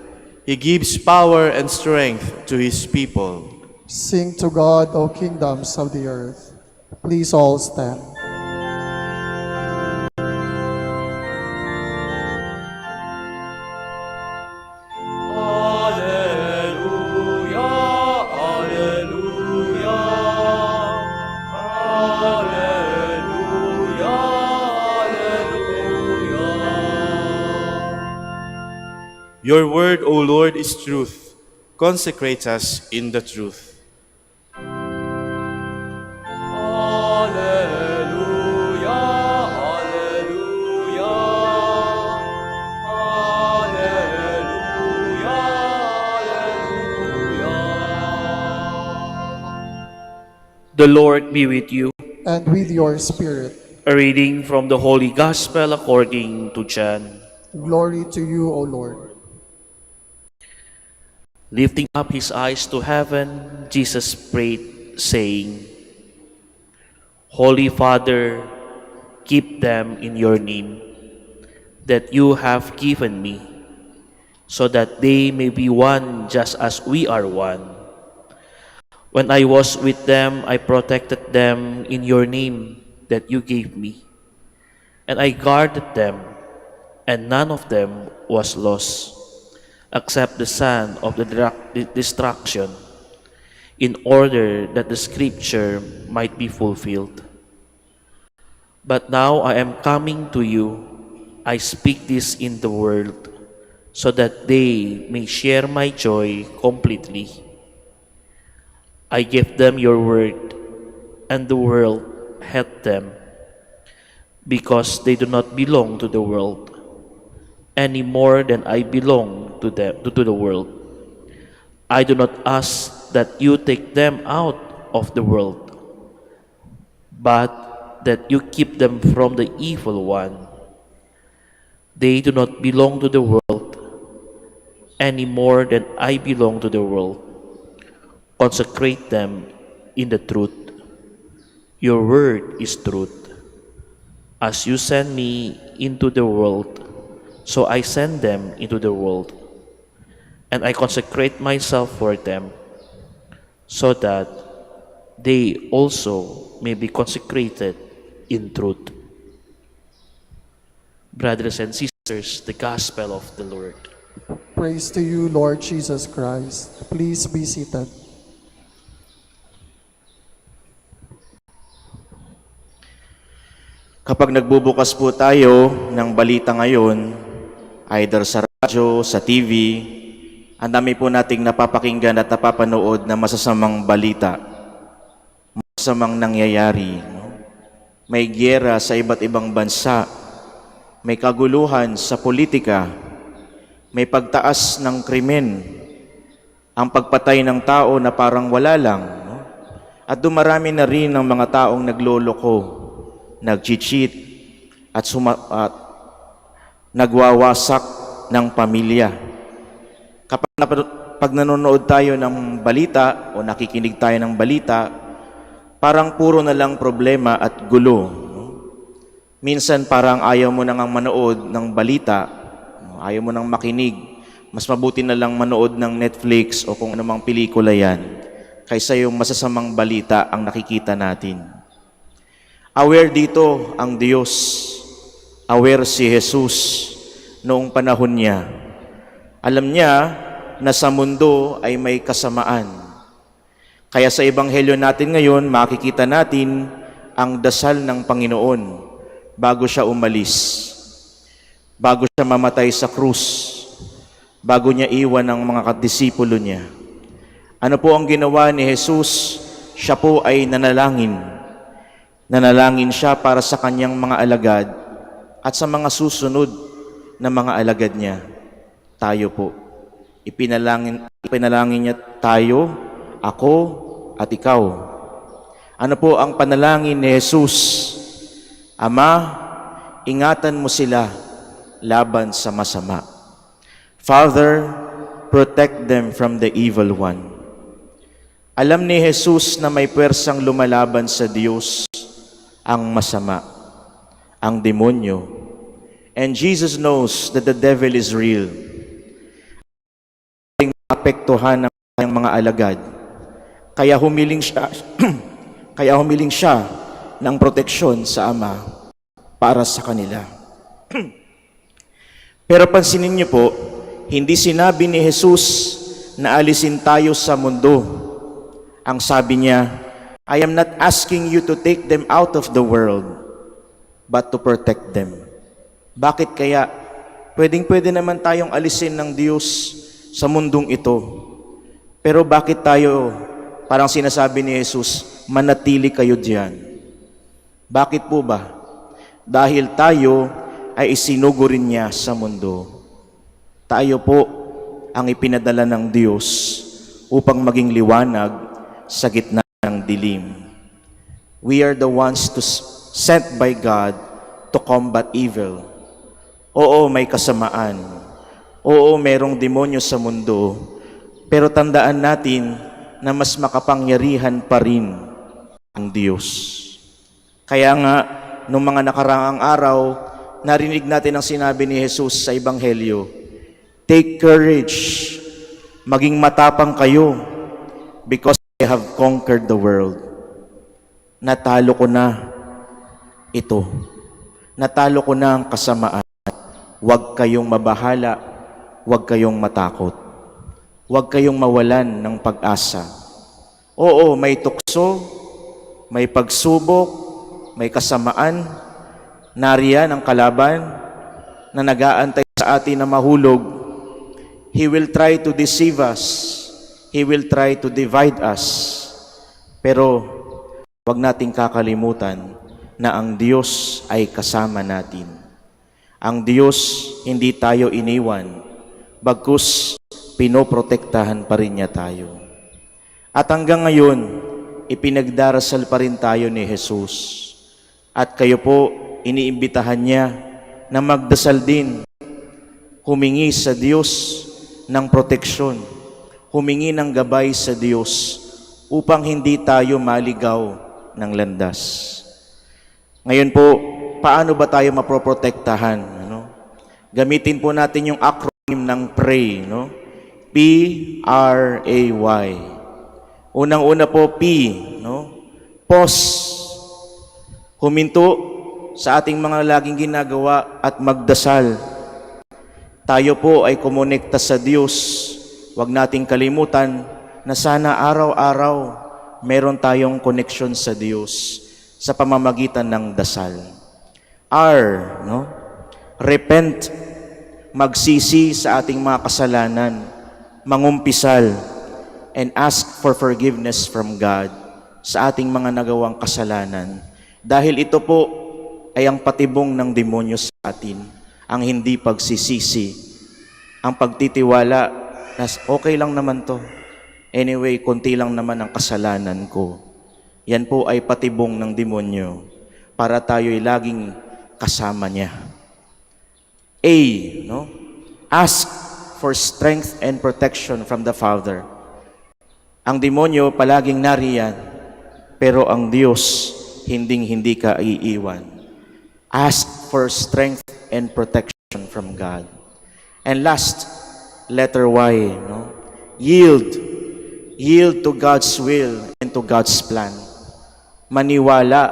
He gives power and strength to his people. Sing to God, O kingdoms of the earth. Please all stand. Your word, O Lord, is truth. Consecrate us in the truth. The Lord be with you. And with your spirit. A reading from the Holy Gospel according to John. Glory to you, O Lord. Lifting up his eyes to heaven, Jesus prayed, saying, Holy Father, keep them in your name, that you have given me, so that they may be one just as we are one. When I was with them, I protected them in your name that you gave me, and I guarded them, and none of them was lost, except the son of the destruction, in order that the scripture might be fulfilled. But now I am coming to you. I speak this in the world, so that they may share my joy completely. I gave them your word, and the world hated them, because they do not belong to the world, any more than I belong to the world. I do not ask that you take them out of the world, but that you keep them from the evil one. They do not belong to the world any more than I belong to the world. Consecrate them in the truth. Your word is truth. As you send me into the world, so I send them into the world. And I consecrate myself for them, so that they also may be consecrated in truth. Brothers and sisters, the Gospel of the Lord. Praise to you, Lord Jesus Christ. Please be seated. Kapag nagbubukas po tayo ng balita ngayon, either sa radyo, sa TV, ang dami po nating napapakinggan at napapanood na masasamang balita, masasamang nangyayari. May giyera sa iba't ibang bansa, may kaguluhan sa politika, may pagtaas ng krimen, ang pagpatay ng tao na parang wala lang, at dumarami na rin ng mga taong nagloloko, nag-cheat, at nagwawasak ng pamilya. Pag nanonood tayo ng balita o nakikinig tayo ng balita, parang puro na lang problema at gulo. Minsan parang ayaw mo nang manood ng balita, ayaw mo nang makinig. Mas mabuti na lang manood ng Netflix o kung anumang pelikula yan, kaysa yung masasamang balita ang nakikita natin. Aware dito ang Diyos. Aware si Jesus noong panahon niya. Alam niya na sa mundo ay may kasamaan. Kaya sa Ebanghelyo natin ngayon, makikita natin ang dasal ng Panginoon bago siya umalis, bago siya mamatay sa krus, bago niya iwan ang mga kadisipulo niya. Ano po ang ginawa ni Jesus? Siya po ay nanalangin. Nanalangin siya para sa kanyang mga alagad at sa mga susunod na mga alagad niya. Tayo po. Ipinalangin niya tayo, ako, at ikaw. Ano po ang panalangin ni Jesus? Ama, ingatan mo sila laban sa masama. Father, protect them from the evil one. Alam ni Jesus na may pwersang lumalaban sa Diyos ang masama, ang demonyo. And Jesus knows that the devil is real. Apektuhan ng kanyang mga alagad. Kaya humiling siya ng proteksyon sa Ama para sa kanila. Pero pansinin niyo po, hindi sinabi ni Jesus na alisin tayo sa mundo. Ang sabi niya, I am not asking you to take them out of the world, but to protect them. Bakit kaya? Pwede naman tayong alisin ng Diyos sa mundong ito. Pero bakit tayo, parang sinasabi ni Jesus, manatili kayo diyan? Bakit po ba? Dahil tayo ay isinugo rin niya sa mundo. Tayo po ang ipinadala ng Diyos upang maging liwanag sa gitna ng dilim. We are the ones sent by God to combat evil. Oo, may kasamaan. Oo, merong demonyo sa mundo. Pero tandaan natin na mas makapangyarihan pa rin ang Diyos. Kaya nga, nung mga nakaraang araw, narinig natin ang sinabi ni Jesus sa Ebanghelyo, take courage, maging matapang kayo, because I have conquered the world. Natalo ko na ito. Natalo ko na ang kasamaan. Huwag kayong mabahala, huwag kayong matakot. Huwag kayong mawalan ng pag-asa. Oo, may tukso, may pagsubok, may kasamaan. Nariyan ang kalaban na nag-aantay sa atin na mahulog. He will try to deceive us. He will try to divide us. Pero huwag nating kakalimutan na ang Diyos ay kasama natin. Ang Diyos hindi tayo iniwan, bagkus pinoprotektahan pa rin niya tayo. At hanggang ngayon, ipinagdarasal pa rin tayo ni Jesus. At kayo po, iniimbitahan niya na magdasal din, humingi sa Diyos ng proteksyon, humingi ng gabay sa Diyos upang hindi tayo maligaw ng landas. Ngayon po, paano ba tayo maproprotektahan? Gamitin po natin yung acronym ng PRAY, P-R-A-Y. Unang-una po, P, pause. Huminto sa ating mga laging ginagawa at magdasal. Tayo po ay kumonekta sa Diyos. Huwag nating kalimutan na sana araw-araw meron tayong koneksyon sa Diyos sa pamamagitan ng dasal. R, repent, magsisi sa ating mga kasalanan, mangumpisal, and ask for forgiveness from God sa ating mga nagawang kasalanan. Dahil ito po ay ang patibong ng demonyo sa atin, ang hindi pagsisisi, ang pagtitiwala na okay lang naman to. Anyway, konti lang naman ang kasalanan ko. Yan po ay patibong ng demonyo para tayo ay laging kasama niya. A, ask for strength and protection from the Father. Ang demonyo palaging nariyan, pero ang Diyos hinding-hindi ka iiwan. Ask for strength and protection from God. And last, letter Y, yield. Yield to God's will and to God's plan. Maniwala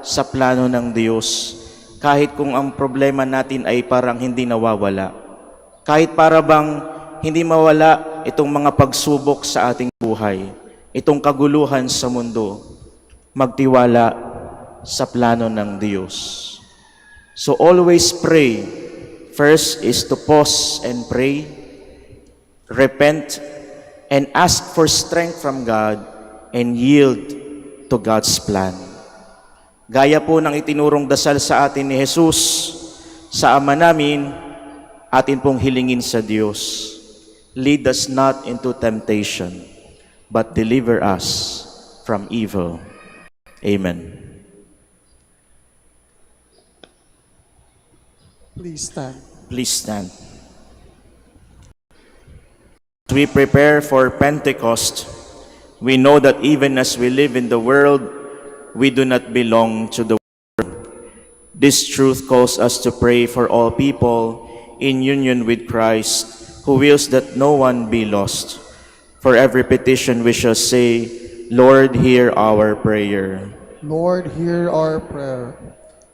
sa plano ng Diyos kahit kung ang problema natin ay parang hindi nawawala. Kahit para bang hindi mawala itong mga pagsubok sa ating buhay, itong kaguluhan sa mundo, magtiwala sa plano ng Diyos. So always pray. First is to pause and pray, repent, and ask for strength from God, and yield to God's plan. Gaya po ng itinurong dasal sa atin ni Jesus, sa Ama namin, atin pong hilingin sa Diyos, lead us not into temptation, but deliver us from evil. Amen. Please stand. Please stand. As we prepare for Pentecost, we know that even as we live in the world, we do not belong to the world. This truth calls us to pray for all people in union with Christ, who wills that no one be lost. For every petition we shall say, Lord, hear our prayer. Lord, hear our prayer.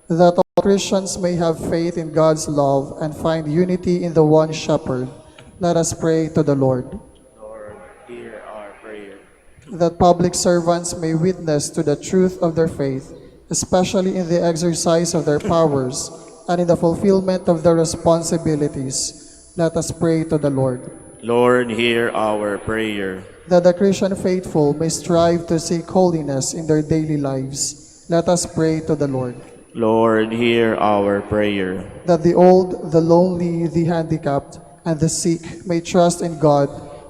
That all Christians may have faith in God's love and find unity in the one shepherd, let us pray to the Lord. Lord, hear our prayer. That public servants may witness to the truth of their faith, especially in the exercise of their powers and in the fulfillment of their responsibilities, let us pray to the Lord. Lord, hear our prayer. That the Christian faithful may strive to seek holiness in their daily lives, let us pray to the Lord. Lord, hear our prayer. That the old, the lonely, the handicapped, and the sick may trust in God,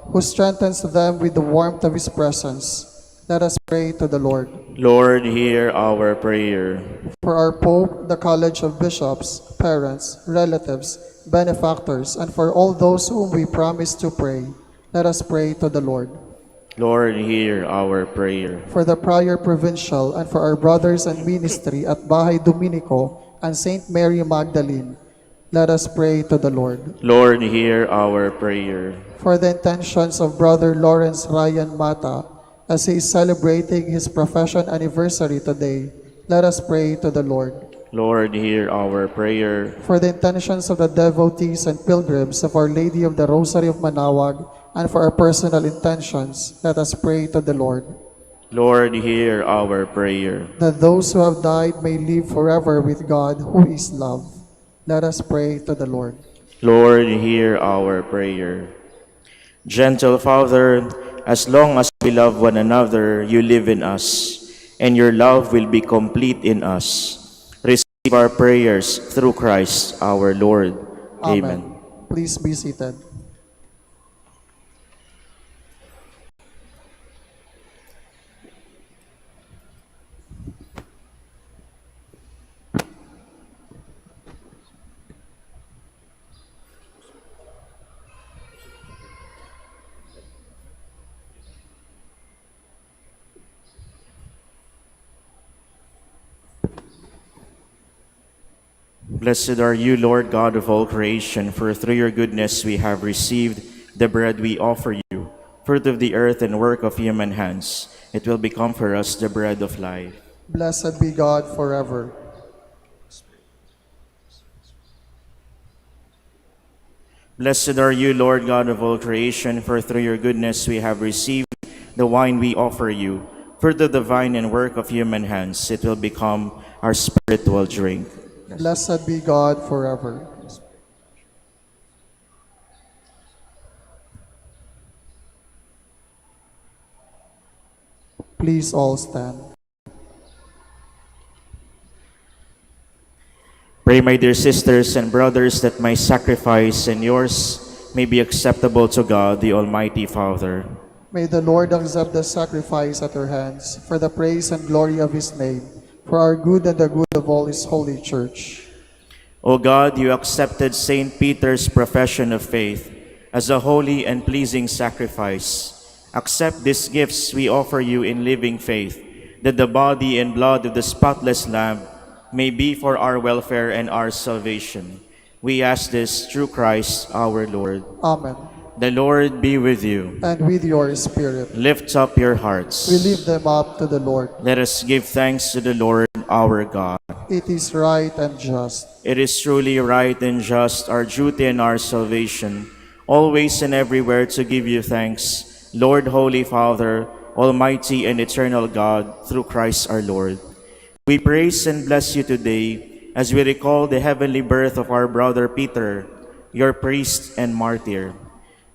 who strengthens them with the warmth of His presence. Let us pray to the Lord. Lord, hear our prayer. For our Pope, the College of Bishops, parents, relatives, benefactors, and for all those whom we promise to pray, let us pray to the Lord. Lord, hear our prayer. For the Prior Provincial and for our brothers and ministry at Bahay Dominico and Saint Mary Magdalene, let us pray to the Lord. Lord, hear our prayer. For the intentions of Brother Lawrence Ryan Mata, as he is celebrating his profession anniversary today, let us pray to the Lord. Lord, hear our prayer. For the intentions of the devotees and pilgrims of Our Lady of the Rosary of Manaoag, and for our personal intentions, let us pray to the Lord. Lord, hear our prayer. That those who have died may live forever with God, who is love. Let us pray to the Lord. Lord, hear our prayer. Gentle Father, as long as we love one another, you live in us, and your love will be complete in us. Receive our prayers through Christ our Lord. Amen. Please be seated. Blessed are you, Lord God of all creation, for through your goodness we have received the bread we offer you, fruit of the earth and work of human hands. It will become for us the bread of life. Blessed be God forever. Blessed are you, Lord God of all creation, for through your goodness we have received the wine we offer you, fruit of the vine and work of human hands. It will become our spiritual drink. Blessed be God forever. Please all stand. Pray, my dear sisters and brothers, that my sacrifice and yours may be acceptable to God, the Almighty Father. May the Lord accept the sacrifice at our hands for the praise and glory of his name, for our good and the good of all his holy church. O God, you accepted Saint Peter's profession of faith as a holy and pleasing sacrifice. Accept these gifts we offer you in living faith, that the body and blood of the spotless Lamb may be for our welfare and our salvation. We ask this through Christ our Lord. Amen. The Lord be with you. And with your spirit. Lift up your hearts. We lift them up to the Lord. Let us give thanks to the Lord our God. It is right and just. It is truly right and just, our duty and our salvation, always and everywhere to give you thanks, Lord, Holy Father, Almighty and eternal God, through Christ our Lord. We praise and bless you today as we recall the heavenly birth of our brother Peter, your priest and martyr.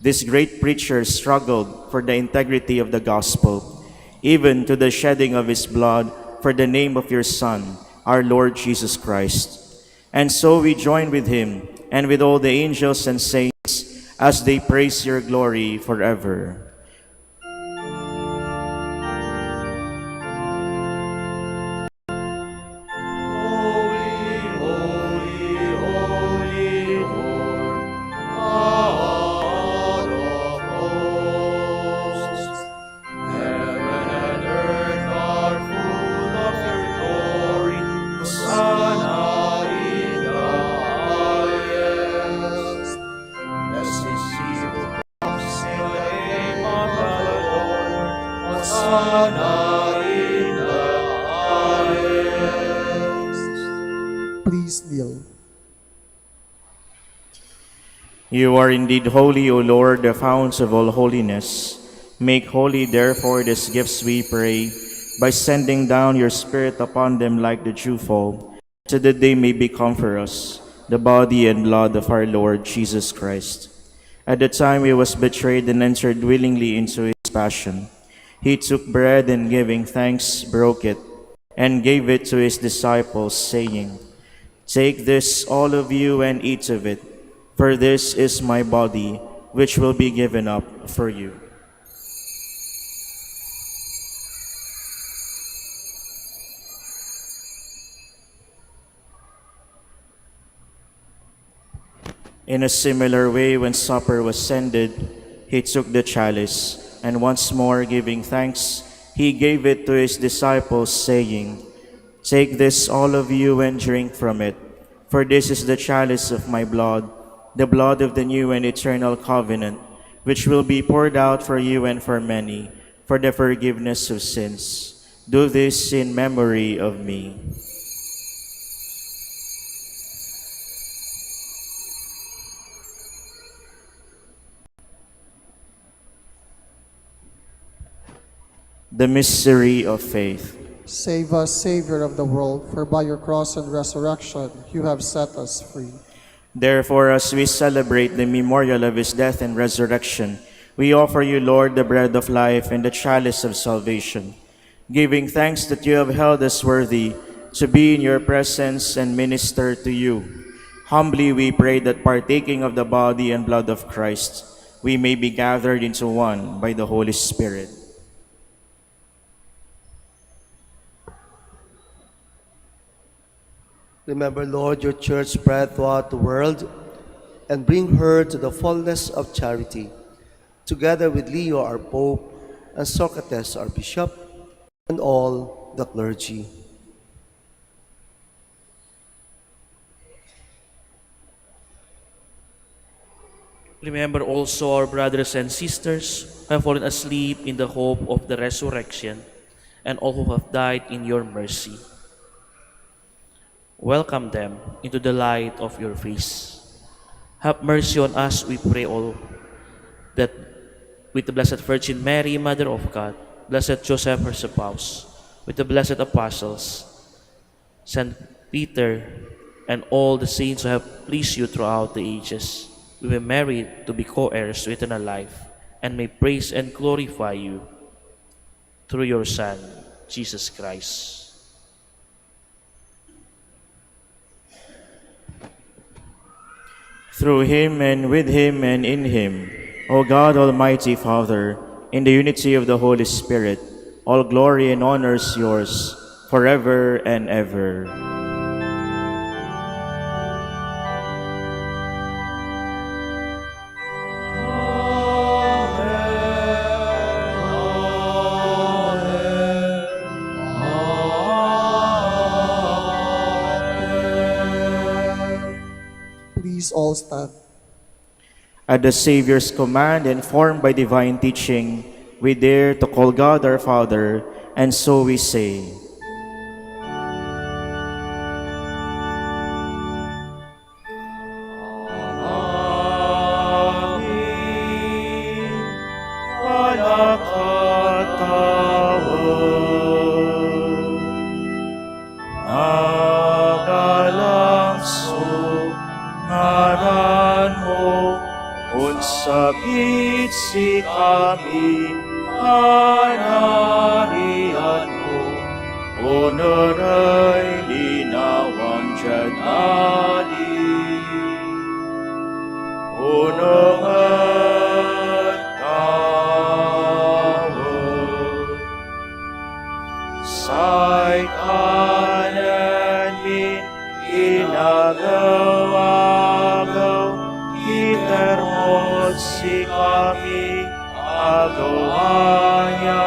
This great preacher struggled for the integrity of the gospel, even to the shedding of his blood for the name of your Son, our Lord Jesus Christ. And so we join with him and with all the angels and saints as they praise your glory forever. Please kneel. You are indeed holy, O Lord, the fount of all holiness. Make holy, therefore, these gifts, we pray, by sending down your Spirit upon them like the dewfall, so that they may become for us the body and blood of our Lord Jesus Christ. At the time he was betrayed and entered willingly into his passion, he took bread and giving thanks, broke it, and gave it to his disciples, saying, "Take this, all of you, and eat of it, for this is my body, which will be given up for you." In a similar way, when supper was ended, he took the chalice, and once more giving thanks, he gave it to his disciples, saying, "Take this, all of you, and drink from it, for this is the chalice of my blood, the blood of the new and eternal covenant, which will be poured out for you and for many, for the forgiveness of sins. Do this in memory of me." The mystery of faith. Save us, Savior of the world, for by your cross and resurrection you have set us free. Therefore, as we celebrate the memorial of his death and resurrection, we offer you, Lord, the bread of life and the chalice of salvation, giving thanks that you have held us worthy to be in your presence and minister to you. Humbly we pray that partaking of the body and blood of Christ, we may be gathered into one by the Holy Spirit. Remember, Lord, your church spread throughout the world and bring her to the fullness of charity, together with Leo, our Pope, and Socrates, our Bishop, and all the clergy. Remember also our brothers and sisters who have fallen asleep in the hope of the resurrection, and all who have died in your mercy. Welcome them into the light of your face. Have mercy on us, we pray all, that with the Blessed Virgin Mary, Mother of God, Blessed Joseph, her spouse, with the blessed apostles, Saint Peter, and all the saints who have pleased you throughout the ages, we may merit to be co-heirs to eternal life, and may praise and glorify you through your Son, Jesus Christ. Through him and with him and in him, O God, Almighty Father, in the unity of the Holy Spirit, all glory and honor is yours forever and ever. Please all stand. At the Savior's command, informed by divine teaching, we dare to call God our Father, and so we say, Unsabit si kami, panarian mo, onoray linawan dyanali. Unongan tawag, say kanan min inagaw-agaw, itermot si kami agawanya.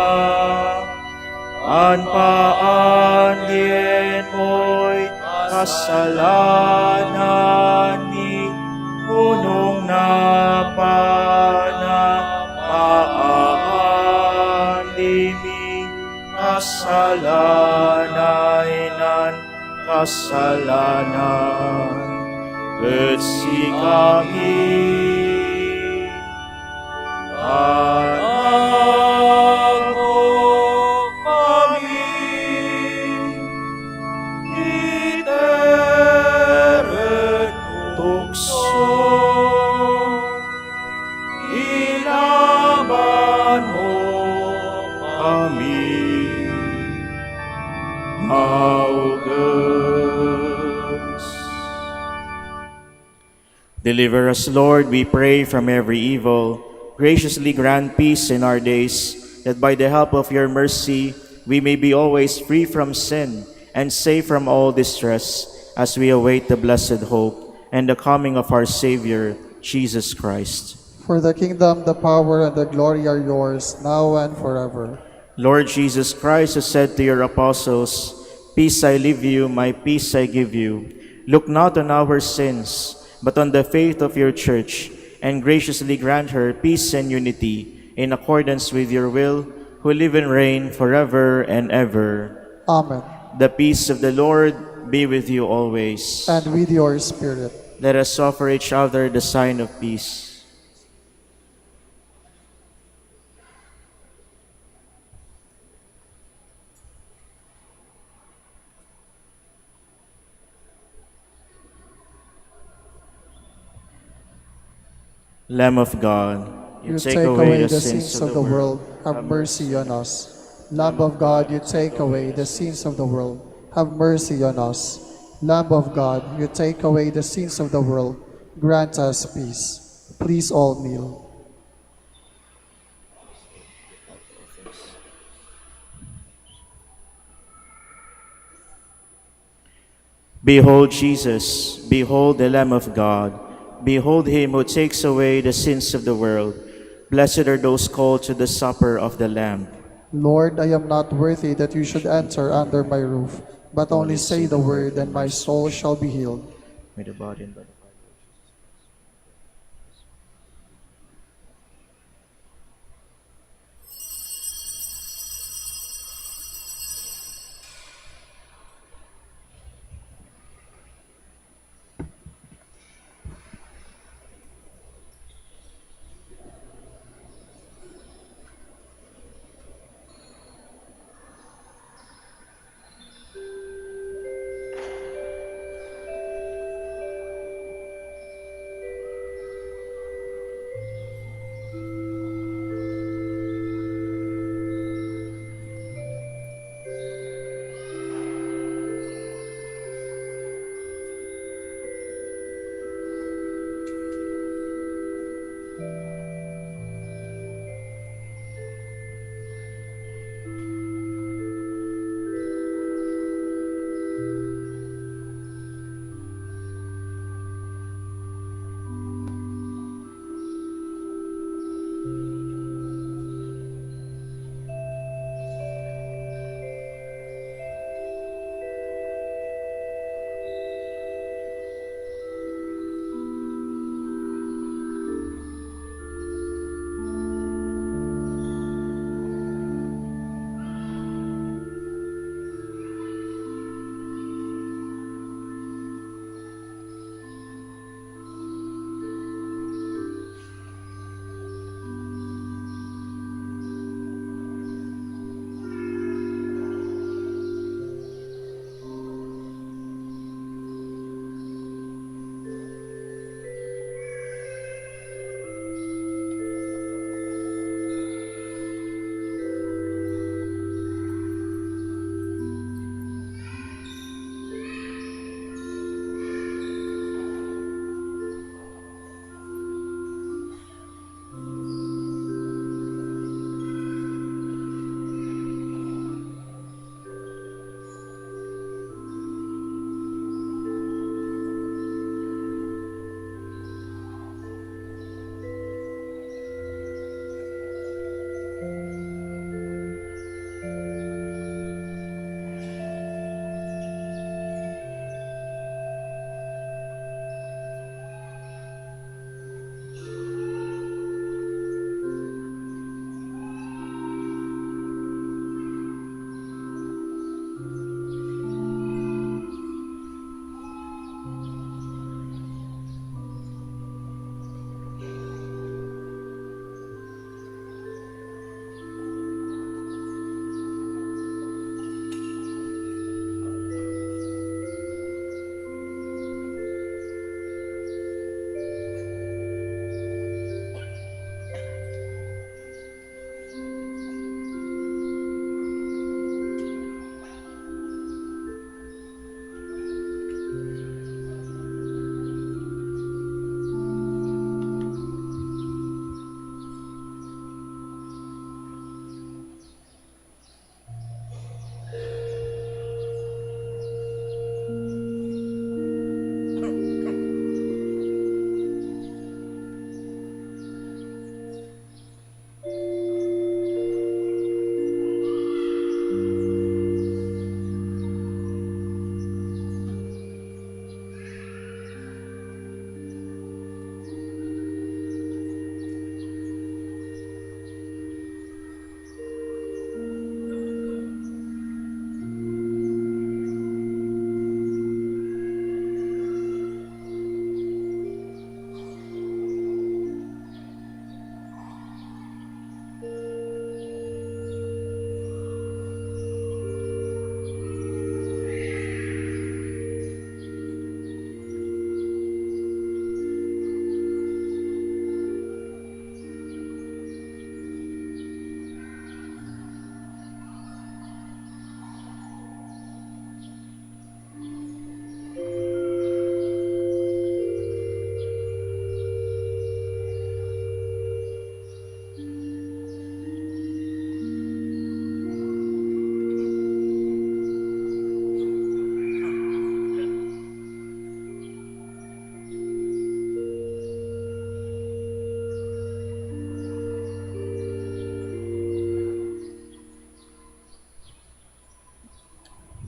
Anpaan din mo'y kasalanan ni punong napanapaan dimi kasalanainan kasalanan et si kami anak mo kami iteren tukso ilaban mo kami maugas. Deliver us, Lord, we pray, from every evil. Graciously grant peace in our days, that by the help of your mercy we may be always free from sin and safe from all distress, as we await the blessed hope and the coming of our Savior, Jesus Christ. For the kingdom, the power, and the glory are yours, now and forever. Lord Jesus Christ, who said to your apostles, "Peace I leave you, my peace I give you," look not on our sins, but on the faith of your church, and graciously grant her peace and unity, in accordance with your will, who live and reign forever and ever. Amen. The peace of the Lord be with you always. And with your spirit. Let us offer each other the sign of peace. Lamb of God, You take away the sins of the world, have mercy on us. Lamb of God, you take away the sins of the world, have mercy on us. Lamb of God, you take away the sins of the world, grant us peace. Please all kneel. Behold Jesus, behold the Lamb of God, behold him who takes away the sins of the world. Blessed are those called to the supper of the Lamb. Lord, I am not worthy that you should enter under my roof, but only say the word, and my soul shall be healed. May the body and blood of our Lord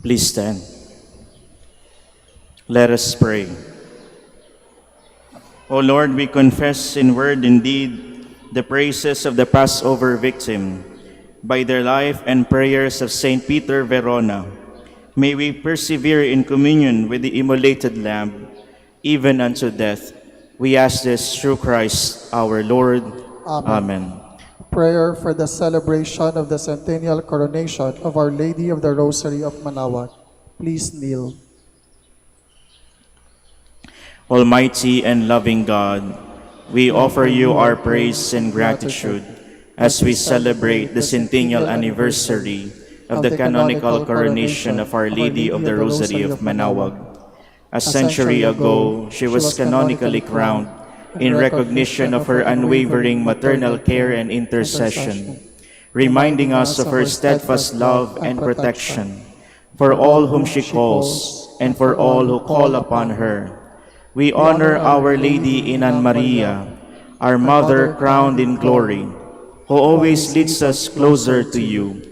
Please stand. Let us pray. O Lord, we confess in word and deed the praises of the Passover victim. By their life and prayers of Saint Peter Verona, may we persevere in communion with the immolated Lamb, even unto death. We ask this through Christ our Lord. Amen. Prayer for the celebration of the centennial coronation of Our Lady of the Rosary of Manaoag. Please kneel. Almighty and loving God, we offer you our praise and gratitude as we celebrate the centennial anniversary of the canonical coronation of Our Lady of the Rosary of Manaoag. A century ago, she was canonically crowned in recognition of her unwavering maternal care and intercession, reminding us of her steadfast love and protection for all whom she calls and for all who call upon her. We honor Our Lady Inan Maria, our Mother crowned in glory, who always leads us closer to you.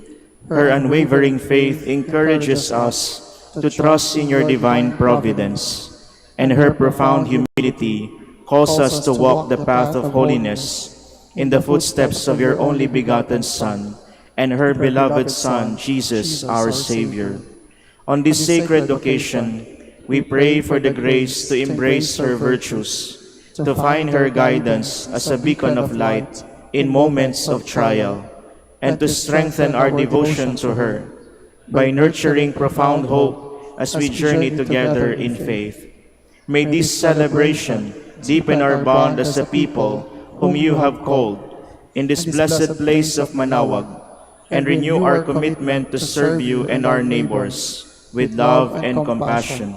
Her unwavering faith encourages us to trust in your divine providence, and her profound humility calls us to walk the path of holiness in the footsteps of your only begotten Son and her beloved Son, Jesus, our Savior. On this sacred occasion, we pray for the grace to embrace her virtues, to find her guidance as a beacon of light in moments of trial, and to strengthen our devotion to her by nurturing profound hope as we journey together in faith. May this celebration deepen our bond as a people whom you have called in this blessed place of Manaoag, and renew our commitment to serve you and our neighbors with love and compassion.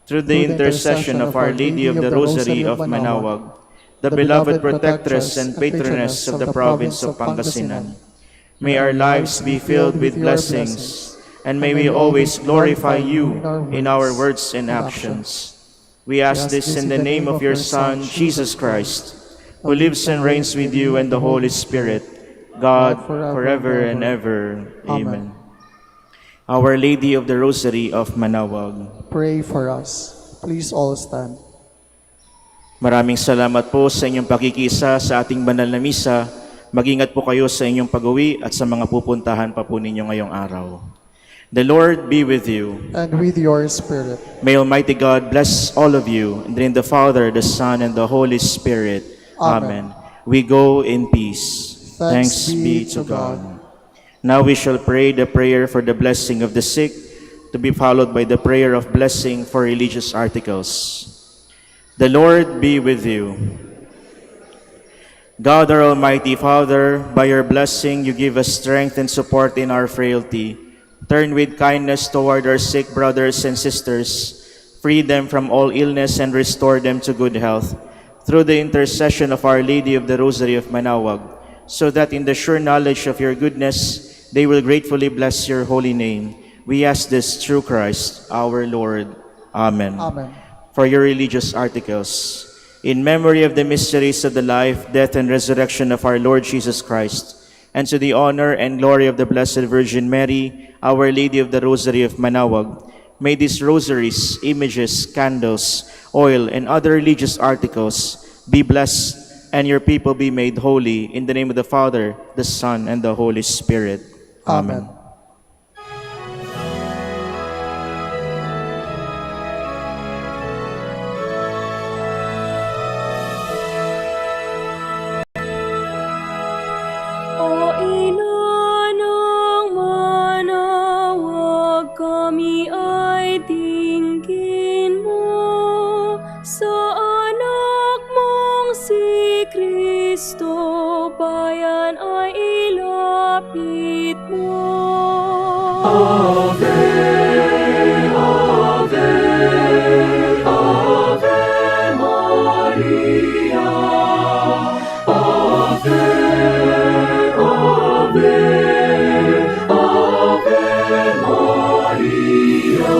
Through the intercession of Our Lady of the Rosary of Manaoag, the beloved protectress and patroness of the province of Pangasinan, may our lives be filled with blessings, and may we always glorify you in our words and actions. We ask this in the name of your Son, Jesus Christ, who lives and reigns with you and the Holy Spirit, God, forever and ever. Amen. Our Lady of the Rosary of Manaoag, Pray for us. Please all stand. maraming salamat po sa inyong pakikisa sa ating banal na misa. Mag-ingat po kayo sa inyong pag-uwi at sa mga pupuntahan pa po ninyo ngayong araw. The Lord be with you. And with your spirit. May Almighty God bless all of you, in the name of the Father, the Son, and the Holy Spirit. Amen. We go in peace. Thanks be to God. Now we shall pray the prayer for the blessing of the sick, to be followed by the prayer of blessing for religious articles. The Lord be with you. God, our Almighty Father, by your blessing you give us strength and support in our frailty. Turn with kindness toward our sick brothers and sisters, free them from all illness and restore them to good health, through the intercession of Our Lady of the Rosary of Manaoag, so that in the sure knowledge of your goodness, they will gratefully bless your holy name. We ask this through Christ our Lord. Amen. Amen. For your religious articles, in memory of the mysteries of the life, death, and resurrection of our Lord Jesus Christ, and to the honor and glory of the Blessed Virgin Mary, Our Lady of the Rosary of Manaoag, may these rosaries, images, candles, oil, and other religious articles be blessed, and your people be made holy, in the name of the Father, the Son, and the Holy Spirit. Amen. O ina ng Manaoag, kami ay tingin mo sa anak mong si Kristo, bayan ay ilapit mo. Ave, Ave, Ave Maria. Ave, Ave, Ave Maria.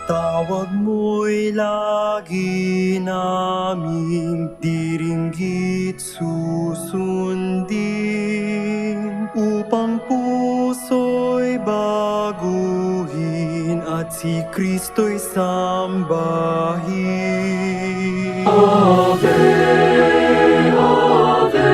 Tawag mo'y lagi naming diringgit susundin, upang at si Kristo'y sambahin. Ave, Ave,